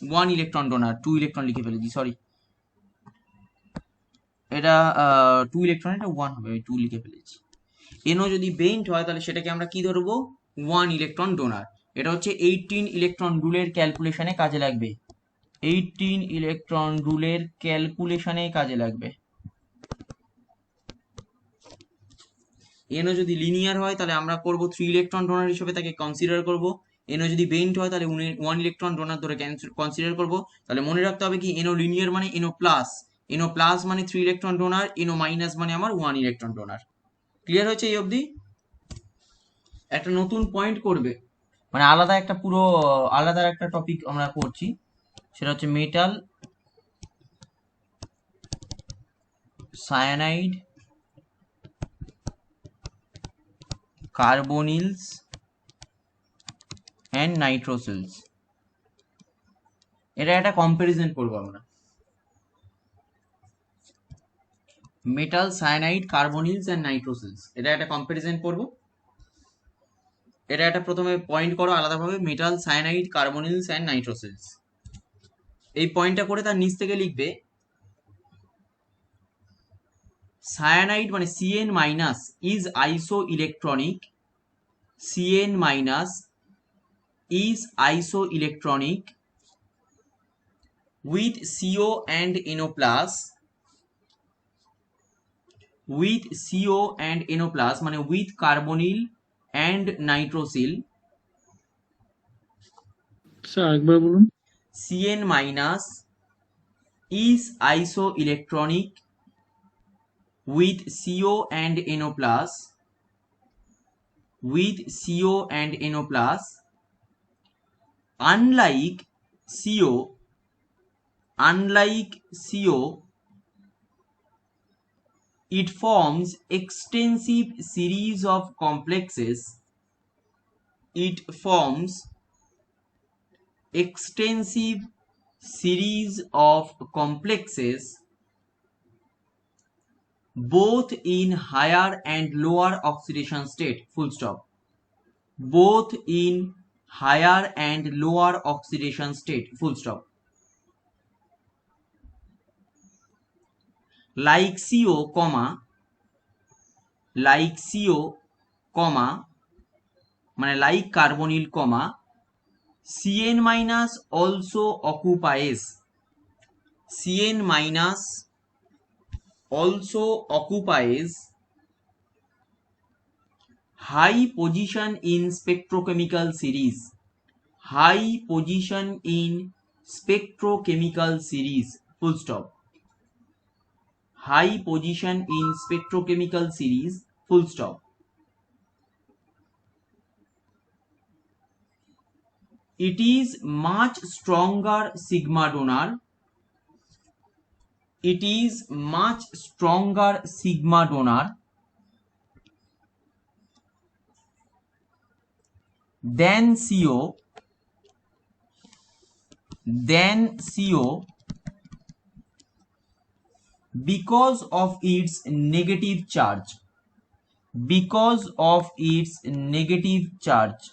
1 ইলেকট্রন ডোনার, 2 ইলেকট্রন লিখে ফেলেছি, সরি, এটা 2 ইলেকট্রন, এটা 1 হবে, আমি 2 লিখে ফেলেছি। NO যদি বেন্ট হয় তাহলে সেটাকে আমরা কি ধরবো, 1 ইলেকট্রন ডোনার। এটা হচ্ছে 18 ইলেকট্রন রুলের ক্যালকুলেশনে কাজে লাগবে, 18 ইলেকট্রন রুলের ক্যালকুলেশনে কাজে লাগবে। NO যদি লিনিয়ার হয় তাহলে আমরা করব 3 ইলেকট্রন ডোনার হিসেবে তাকে কনসিডার করব। NO যদি বেন্ট হয় তাহলে 1 ইলেকট্রন ডোনার ধরে কনসিডার করব। তাহলে মনে রাখতে হবে কি, NO লিনিয়ার মানে NO প্লাস মানে 3 ইলেকট্রন ডোনার, NO মাইনাস মানে আমার 1 ইলেকট্রন ডোনার। ক্লিয়ার হচ্ছে এই অবধি? একটা নতুন পয়েন্ট করবে, মানে আলাদা একটা পুরো আলাদা একটা টপিক আমরা করছি, সেটা হচ্ছে মেটাল সায়ানাইড কার্বনিলস অ্যান্ড নাইট্রোসিলস। এটা একটা কম্পারিজন করবো আমরা, মেটাল সায়ানাইড কার্বনিলস অ্যান্ড নাইট্রোসিলস, এটা একটা কম্পারিজন করবো। এটা একটা প্রথমে পয়েন্ট করো আলাদাভাবে, মেটাল সায়ানাইড কার্বনিলস অ্যান্ড নাইট্রোসিলস। এই পয়েন্টটা করে তার নিচ থেকে লিখবে সায়ানাইড মানে CN মাইনাস ইজ আইসো electronic, CN minus is isoelectronic with CO and NO plus, with CO and NO plus মানে with carbonyl and nitrosyl। Sir একবার বলুন। CN minus is isoelectronic with CO and NO plus, with CO and NO plus, unlike CO, it forms extensive series of complexes, it forms extensive series of complexes both in higher and lower oxidation state, full stop. Both in higher and lower oxidation state, full stop. Like CO, মানে like carbonyl, Cn minus also occupies high position in spectrochemical series. High position in spectrochemical series, full stop. High position in spectrochemical series, full stop. It is much stronger sigma donor. It is much stronger sigma donor than CO because of its negative charge. Because of its negative charge.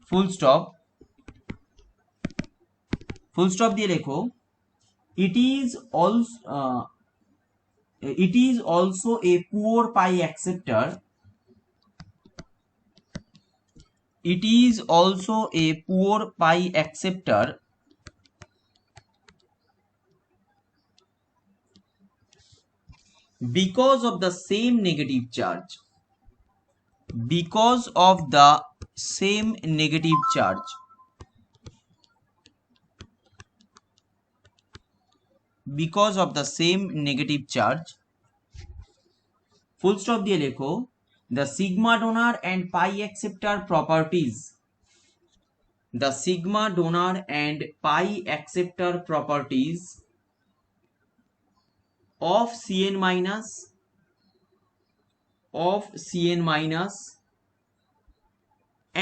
Full stop. Full stop দিয়ে লেখো it is also a poor pi acceptor. It is also a poor pi acceptor because of the same negative charge. Because of the same negative charge. Because of the same negative charge. Full stop দিয়ে লেখো the sigma donor and pi acceptor properties. The sigma donor and pi acceptor properties of Cn minus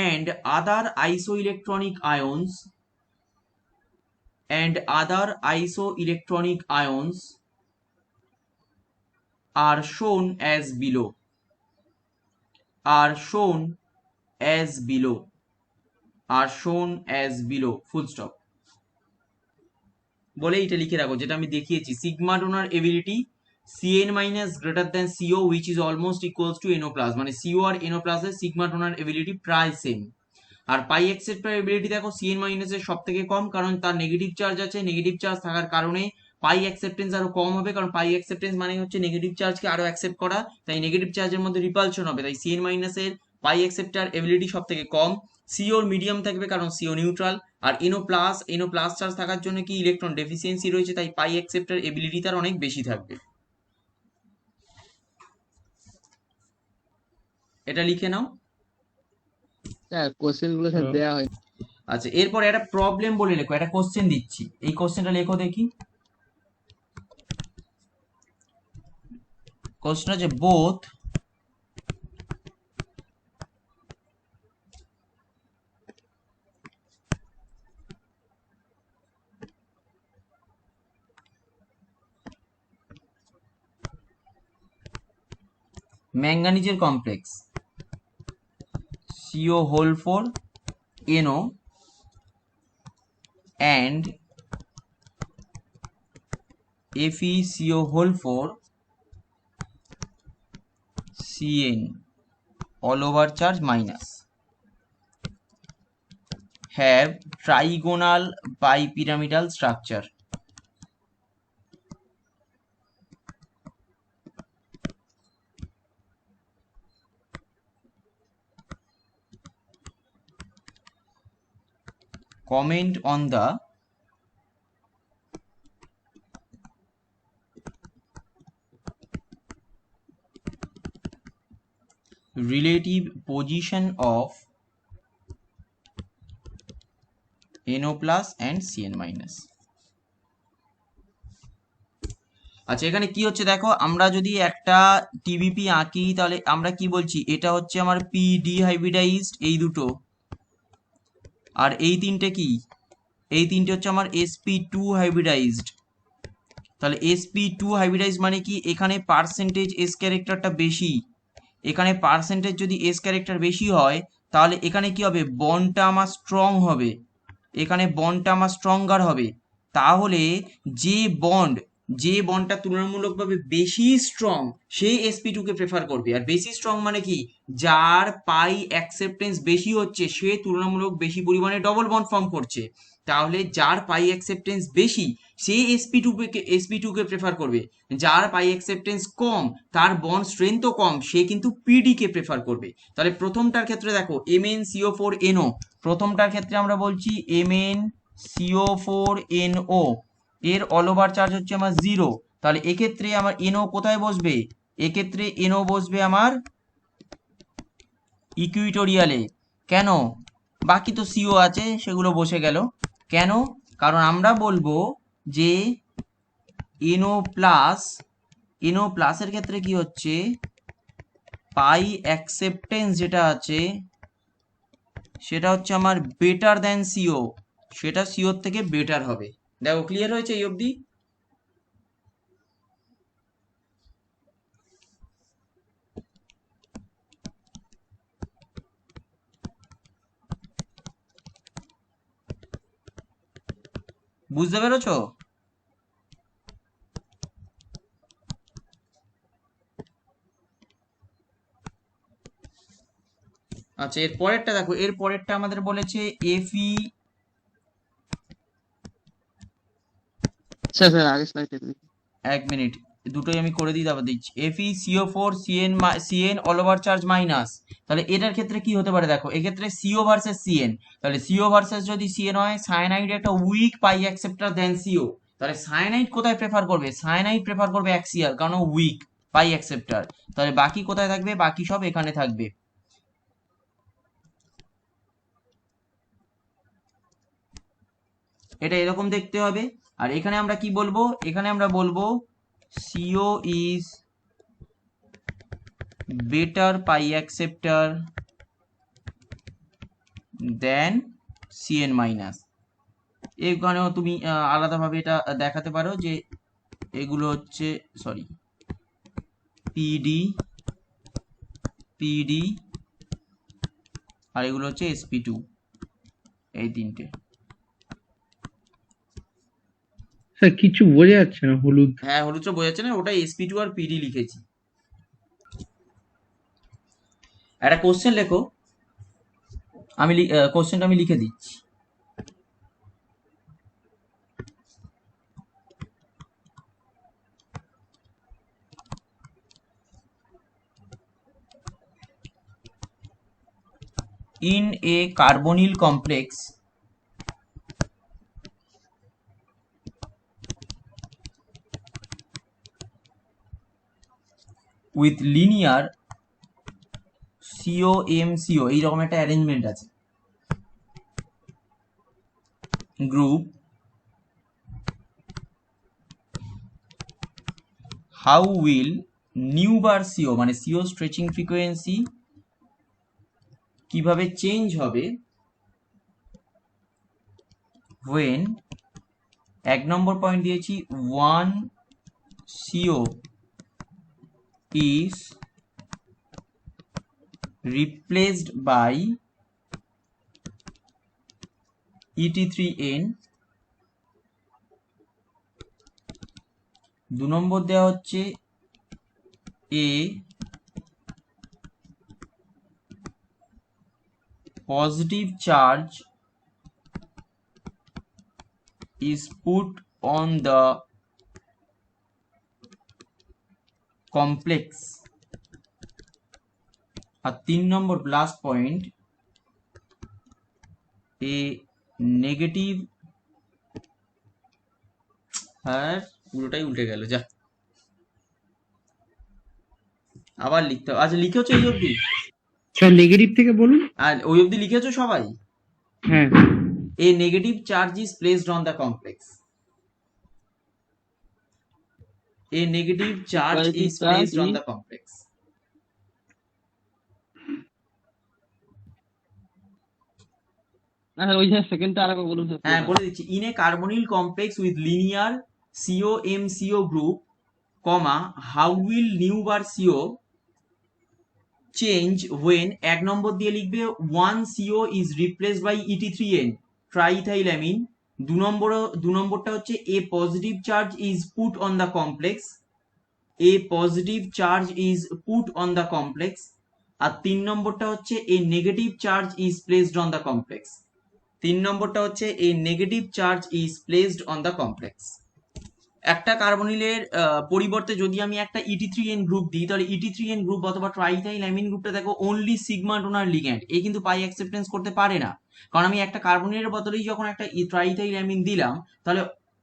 and other isoelectronic ions are shown as below. Full stop. বলে এটা লিখে রাখো যেটা আমি দেখিয়েছি sigma donor ability Cn minus greater than CO which is almost equals to NO plus, মানে CO আর NO plus এর sigma donor ability প্রায় সেম। আর পাই অ্যাকসেপ্টার এবিলিটি দেখো Cn মাইনাস এর সব থেকে কম, কারণ তার নেগেটিভ চার্জ আছে। নেগেটিভ চার্জ থাকার কারণে পাই অ্যাকসেপ্টেন্স আরো কম হবে, কারণ পাই অ্যাকসেপ্টেন্স মানে হচ্ছে নেগেটিভ চার্জকে আরো অ্যাকসেপ্ট করা, তাই নেগেটিভ চার্জের মধ্যে রিপালশন হবে, তাই Cn মাইনাস এর পাই অ্যাকসেপ্টার এবিলিটি সব থেকে কম। CO মিডিয়াম থাকবে কারণ CO নিউট্রাল, আর NO প্লাস চার্জ থাকার জন্য কি ইলেকট্রন ডেফিসিয়েন্সি রয়েছে, তাই পাই অ্যাকসেপ্টার এবিলিটি তার অনেক বেশি থাকবে। এটা লিখে নাও। স্যার কোশ্চেন গুলো স্যার দেয়া হয়। আচ্ছা, এরপরে একটা প্রবলেম বলে লেখো, একটা কোশ্চেন দিচ্ছি, এই কোশ্চেনটা লেখো দেখি। কোশ্চেন হচ্ছে both ম্যাঙ্গানিজের complex CO whole 4 NO and FeCO whole 4 Cn all over charge minus have trigonal bipyramidal structure. Comment on the relative position of NO plus and Cn minus. আচ্ছা এখানে কি হচ্ছে দেখো, আমরা যদি একটা টিবিপি আঁকি তাহলে আমরা কি বলছি, এটা হচ্ছে আমার পি ডি হাইব্রিডাইজড এই দুটো, আর এই তিনটে কি, এই তিনটে হচ্ছে আমার এসপি টু হাইব্রিডাইজড। তাহলে এসপি টু হাইব্রিডাইজ মানে কি, এখানে পার্সেন্টেজ এস ক্যারেক্টারটা বেশি, এখানে পার্সেন্টেজ যদি এস ক্যারেক্টার বেশি হয় তাহলে এখানে কি হবে, বন্ডটা আমার স্ট্রং হবে, এখানে বন্ডটা আমার স্ট্রঙ্গার হবে। তাহলে যে বন্ড, যে বন্ডটা তুলনামূলকভাবে বেশি স্ট্রং সেই এসপি টু কে প্রেফার করবে। আর বেশি স্ট্রং মানে কি, যার পাই অ্যাকসেপ্টেন্স বেশি হচ্ছে সে তুলনামূলক বেশি পরিমাণে ডবল বন্ড ফর্ম করছে। তাহলে যার পাই অ্যাকসেপ্টেন্স বেশি সে এসপি টু কে প্রেফার করবে। যার পাই অ্যাকসেপ্টেন্স কম, তার বন্ড স্ট্রেংথও কম, সে কিন্তু পিডি কে প্রেফার করবে। তাহলে প্রথমটার ক্ষেত্রে দেখো MnCO4NO, প্রথমটার ক্ষেত্রে আমরা বলছি MnCO4NO, এর অল ওভার চার্জ হচ্ছে আমার 0। তাহলে এক্ষেত্রে আমার NO কোথায় বসবে, এক্ষেত্রে NO বসবে আমার ইকুইটোরিয়ালে। কেন, বাকি তো সিও আছে সেগুলো বসে গেল, কেন, কারণ আমরা বলবো যে NO প্লাস, NO প্লাসের ক্ষেত্রে কি হচ্ছে, পাই অ্যাকসেপ্টেন্স যেটা আছে সেটা হচ্ছে আমার বেটার দ্যান সিও, সেটা সিওর থেকে বেটার হবে। দেখো ক্লিয়ার হয়েছে এই অবধি? বুঝতে পেরেছো? আচ্ছা এর পরেরটা দেখো, এর পরেরটা আমাদের বলেছে এফই, স্যার স্যার আগে স্লাইডে দেখি। এক মিনিট, দুটোই আমি করে দিই তারপর দিচ্ছি। FeCO4CN all over charge minus, তাহলে এটার ক্ষেত্রে কি হতে পারে দেখো, এক্ষেত্রে সিও ভার্সেস সিএন, তাহলে সিও ভার্সেস যদি সিএন হয়, সায়ানাইড একটা উইক পাই অ্যাকসেপ্টার দেন সিও, তাহলে সায়ানাইড কোথায় প্রেফার করবে, সায়ানাইড প্রেফার করবে অ্যাক্সিয়াল, কারণ উইক পাই অ্যাকসেপ্টার। তাহলে বাকি কোথায় থাকবে, বাকি সব এখানে থাকবে। এটা এরকম দেখতে হবে। আর এখানে আমরা কি বলবো, এখানে আমরা বলবো CO is better pi acceptor than CN minus। এখানেও তুমি আলাদাভাবে এটা দেখাতে পারো যে এগুলো হচ্ছে, সরি, PD PD আর এগুলো হচ্ছে SP2, এই তিনটে। স্যার কিছু বোঝা যাচ্ছে না, হলুদ। হ্যাঁ হলুদটা বোঝা যাচ্ছে না, ওটা SP2 আর PD লিখেছি। একটা কোশ্চেন লেখো, আমি কোশ্চেনটা আমি লিখে দিচ্ছি। In a carbonyl complex with linear COMCO, এইরকম একটা অ্যারেঞ্জমেন্ট আছে, group, how will nu bar CO, মানে সিও স্ট্রেচিং ফ্রিকোয়েন্সি কিভাবে চেঞ্জ হবে when, এক নম্বর পয়েন্ট দিয়েছি, 1 CO is replaced by ET3N। 2 নম্বর দেওয়া হচ্ছে A positive charge is put on the complex। আর 3 নম্বর লাস্ট পয়েন্ট, এ নেগেটিভ, আর পুরোটাই উল্টে গেল, যা আবার লিখতে হবে। আচ্ছা লিখেছো এই অবধি? স্যার নেগেটিভ থেকে বলুন। আর ওই অবধি লিখেছো সবাই? হ্যাঁ। A negative charge is placed on the complex, a negative charge Positive is charge placed on is- the complex. না স্যার ওই যে সেকেন্ডটা আরেকবার বলুন স্যার হ্যাঁ পুরোটা। বলে দিচ্ছি, in a carbonyl complex with linear CO-MCO group, comma, how will nu bar CO change when 1 নম্বর দিয়ে লিখবে 1 CO is replaced by ET3N triethylamine, 2 নম্বরটা হচ্ছে a positive charge is put on the complex, a positive charge is put on the complex, আর 3 নম্বরটা হচ্ছে a negative charge is placed on the complex, 3 নম্বরটা হচ্ছে a negative charge is placed on the complex. একটা কার্বনিলের পরিবর্তে যদি আমি একটা ET3N গ্রুপ দিই, তাহলে ET3N গ্রুপ অথবা ট্রাইথাইলামিন গ্রুপটা দেখো অনলি সিগমা ডোনার লিগ্যান্ড, এ কিন্তু পাই অ্যাকসেপ্টেন্স করতে পারে না। কারণ আমি একটা কার্বনিলের বদলেই যখন একটা ট্রাইথাইলামিন দিলাম, তাহলে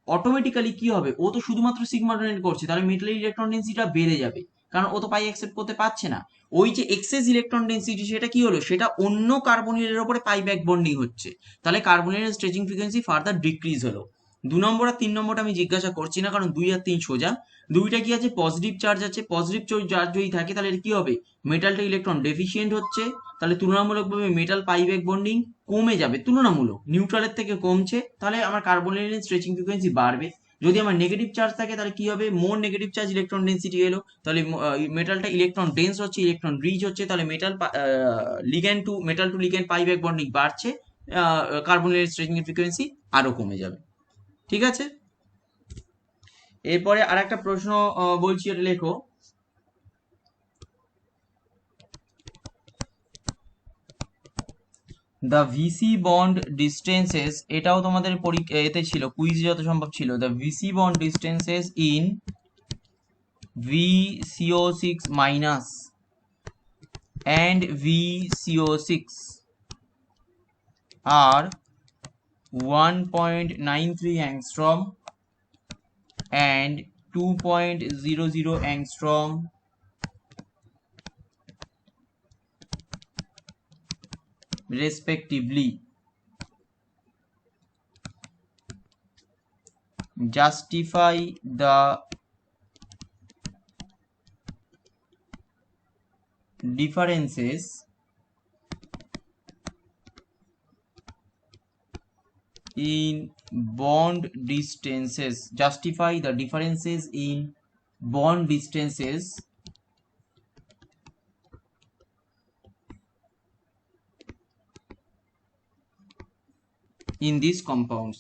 অটোমেটিক্যালি কি হবে, ও তো শুধুমাত্র সিগমা ডোনেট করছে, তাহলে মেটাল ইলেকট্রন ডেন্সিটিটা বেড়ে যাবে, কারণ ও তো পাই অ্যাকসেপ্ট করতে পারছে না। ওই যে এক্সেস ইলেকট্রন ডেন্সিটি, সেটা কি হলো, সেটা অন্য কার্বনিলের উপরে পাই ব্যাক বন্ডিং হচ্ছে, তাহলে কার্বনিলের স্ট্রেচিং ফ্রিকোয়েন্সি ফার্দার ডিক্রিজ হলো। 2 নম্বর আর 3 নম্বরটা আমি জিজ্ঞাসা করছি না, কারণ 2 আর 3 সোজা। 2টা কি আছে, পজিটিভ চার্জ আছে, পজিটিভ চার্জ যদি থাকে তাহলে কি হবে, মেটালটা ইলেকট্রন ডেফিসিয়েন্ট হচ্ছে, তাহলে তুলনামূলকভাবে মেটাল পাই ব্যাক বন্ডিং কমে যাবে, তুলনামূলক নিউট্রালের থেকে কমছে, তাহলে আমার কার্বনিলের স্ট্রেচিং ফ্রিকোয়েন্সি বাড়বে। যদি আমার নেগেটিভ চার্জ থাকে তাহলে কি হবে, মোর নেগেটিভ চার্জ ইলেকট্রন ডেন্সিটি এলো, তাহলে মেটালটা ইলেকট্রন ডেন্স হচ্ছে, ইলেকট্রন রিচ হচ্ছে, তাহলে ligand two ligand pi back bonding বাড়ছে, কার্বনিলের স্ট্রেচিং ফ্রিকোয়েন্সি আরো কমে যাবে। ঠিক আছে, এরপরে আর একটা প্রশ্ন বলছি, এটা লেখো। দ্য ভিসি বন্ড ডিস্টেন্সেস, এটাও তোমাদের এতে ছিল, কুইজ যত সম্ভব ছিল। The VC bond distances in VCO6 minus and VCO6 are 1.93 angstrom and 2.00 angstrom respectively. Justify the differences in bond distances. Justify the differences in bond distances in these compounds.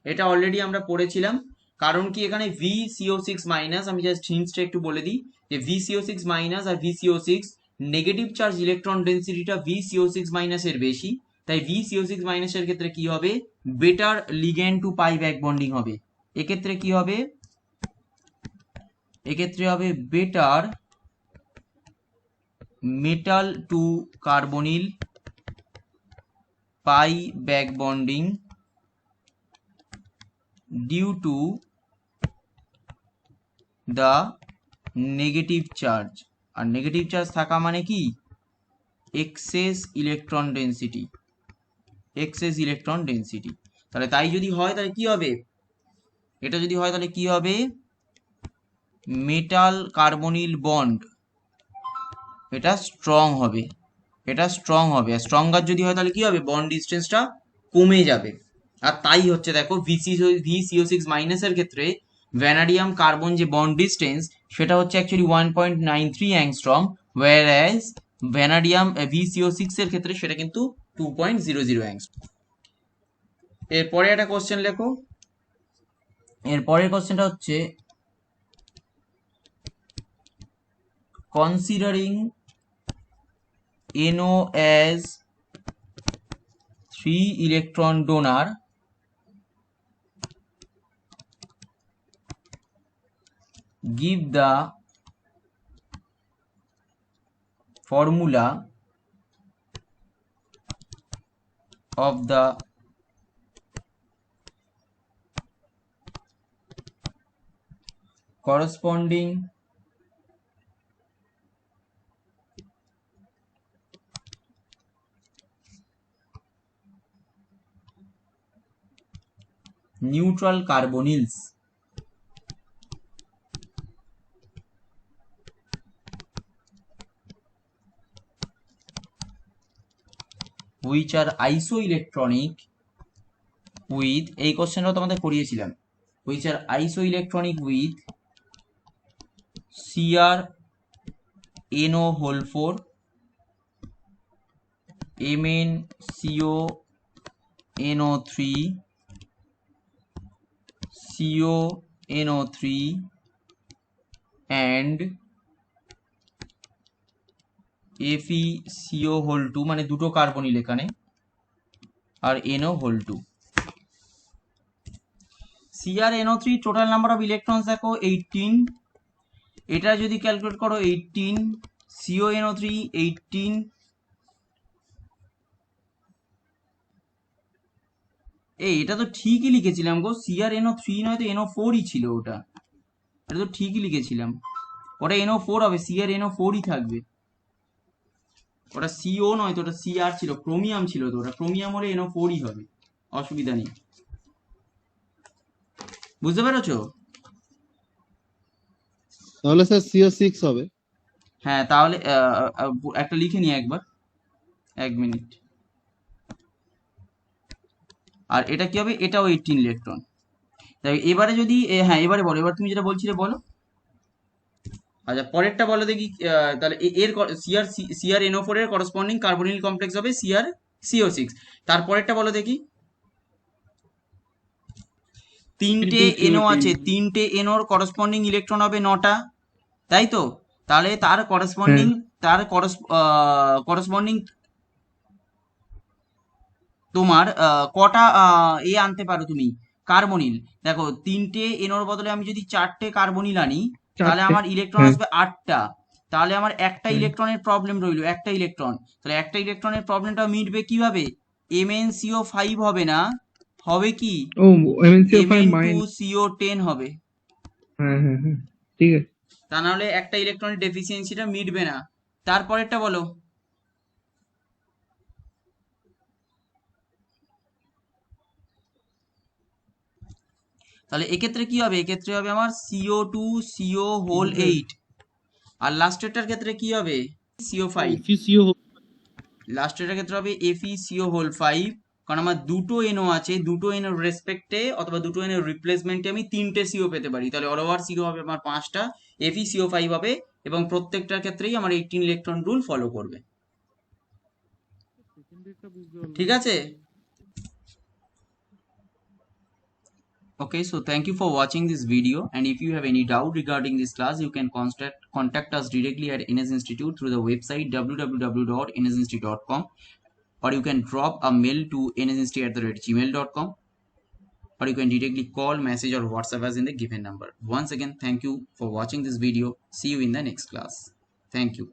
এটা already আমরা পড়েছিলাম। কারণ কি, এখানে VCO6 minus, আমি just হিন্টসটা একটু বলে দিই, যে VCO6 মাইনাস আর VCO6 নেগেটিভ চার্জ ইলেকট্রন ডেন্সিটিটা VCO6 মাইনাসের বেশি, তাই VCO6 মাইনাসের ক্ষেত্রে কি হবে, better ligand to pi back bonding হবে। এক্ষেত্রে কি হবে, এক্ষেত্রে হবে better metal to carbonyl pi back bonding due to the negative charge। আর নেগেটিভ চার্জ থাকা মানে কি, excess electron density, excess electron density. তাহলে তাই যদি হয় তাহলে কি হবে, এটা যদি হয় তাহলে কি হবে, মেটাল কার্বনিল বন্ড এটা স্ট্রং হবে, এটা স্ট্রং হবে। আর স্ট্রঙ্গার যদি হয় তাহলে কি হবে, বন্ড ডিস্টেন্সটা কমে যাবে। আর তাই হচ্ছে, দেখো VCO6 মাইনাসের ক্ষেত্রে ভ্যানাডিয়াম কার্বন যে বন্ড ডিস্টেন্স, সেটা হচ্ছে অ্যাকচুয়ালি 1.93 অ্যাংস্ট্রম, ওয়্যারঅ্যাজ ভ্যানাডিয়াম VCO6 এর ক্ষেত্রে সেটা কিন্তু 2.00 অ্যাংস্ট্রম। এরপরে একটা কোশ্চেন লেখো। এরপরের কোশ্চেনটা হচ্ছে, considering NO as 3 electron donor, give the formula of the corresponding neutral carbonyls which are isoelectronic with, এই কোশ্চেনটাও তোমাদের করিয়েছিলাম, which are isoelectronic with Cr NO whole 4 Mn CO NO3 CO NO3 and FeCO whole 2, মানে দুটো carbonyl এখানে, আর NO whole 2। Cr NO3 total number of electrons দেখো 18, এটা যদি ক্যালকুলেট করো 18, CO NO3 18, এটা তো ঠিকই লিখেছিলাম গো, Cr NO3 নয় তো NO4ই ছিল, ওটা এটা তো ঠিকই লিখেছিলাম, ওটা NO4 হবে, Cr NO4ই থাকবে, ওটা CO নয় তো, ওটা Cr ছিল, ক্রোমিয়াম ছিল তো, ওটা ক্রোমিয়াম হলে NO4ই হবে, অসুবিধা নেই, বুঝতে পেরেছো? তাহলে স্যার CO6 হবে। হ্যাঁ, তাহলে একটা লিখে নিই একবার, 1 মিনিট। আর এটা কি হবে, এটাও 18 ইলেকট্রন। তাই এবারে যদি হ্যাঁ এবারে বলো, এবার তুমি যেটা বলছিলে বলো। আচ্ছা পরেরটা বলো দেখি, তাহলে এর Cr NO4 এর করসপন্ডিং কার্বনিল কমপ্লেক্স হবে Cr CO6। তারপরেরটা বলো দেখি। তিনটে NO আছে, তিনটে NOর করসপন্ডিং ইলেকট্রন হবে 9টা, তাই তো? তাহলে তার করসপন্ডিং তোমার কটা আনতে পারো তুমি, কার্বনিল। দেখো তিনটে এনোর বদলে আমি যদি 4টে কার্বনিল আনি, তাহলে আমার ইলেকট্রন আসবে 8টা, তাহলে আমার একটা ইলেকট্রনের প্রবলেম রইলো, একটা ইলেকট্রন। তাহলে একটা ইলেকট্রনের প্রবলেমটা মিটবে কিভাবে? MnCO5 হবে না, হবে কি MN2CO10 হবে। হ্যাঁ হ্যাঁ হ্যাঁ ঠিক আছে। তা নাহলে একটা ইলেকট্রনের ডেফিসিয়েন্সিটা মিটবে না। তারপরেরটা বলো। তাহলে এক্ষেত্রে কি হবে, এক্ষেত্রে হবে আমার CO2 CO হোল 8, আর লাস্টেরটার ক্ষেত্রে কি হবে CO5, FeCO লাস্টেরটার ক্ষেত্রে হবে FeCO হোল 5, কারণ আমার দুটো NO আছে, দুটো NO রেসপেক্টে অথবা দুটো NO রিপ্লেসমেন্টে আমি 3টে CO পেতে পারি, তাহলে অল ওভার CO হবে আমার 5টা, FeCO5 হবে, এবং প্রত্যেকটার ক্ষেত্রেই আমার 18 ইলেকট্রন রুল ফলো করবে। ঠিক আছে? Okay, so thank you for watching this video, and if you have any doubt regarding this class, you can contact us directly at NS Institute through the website www.nsinstitute.com, or you can drop a mail to nsinstitute@gmail.com, or you can directly call, message or WhatsApp us in the given number. Once again, thank you for watching this video. See you in the next class. Thank you.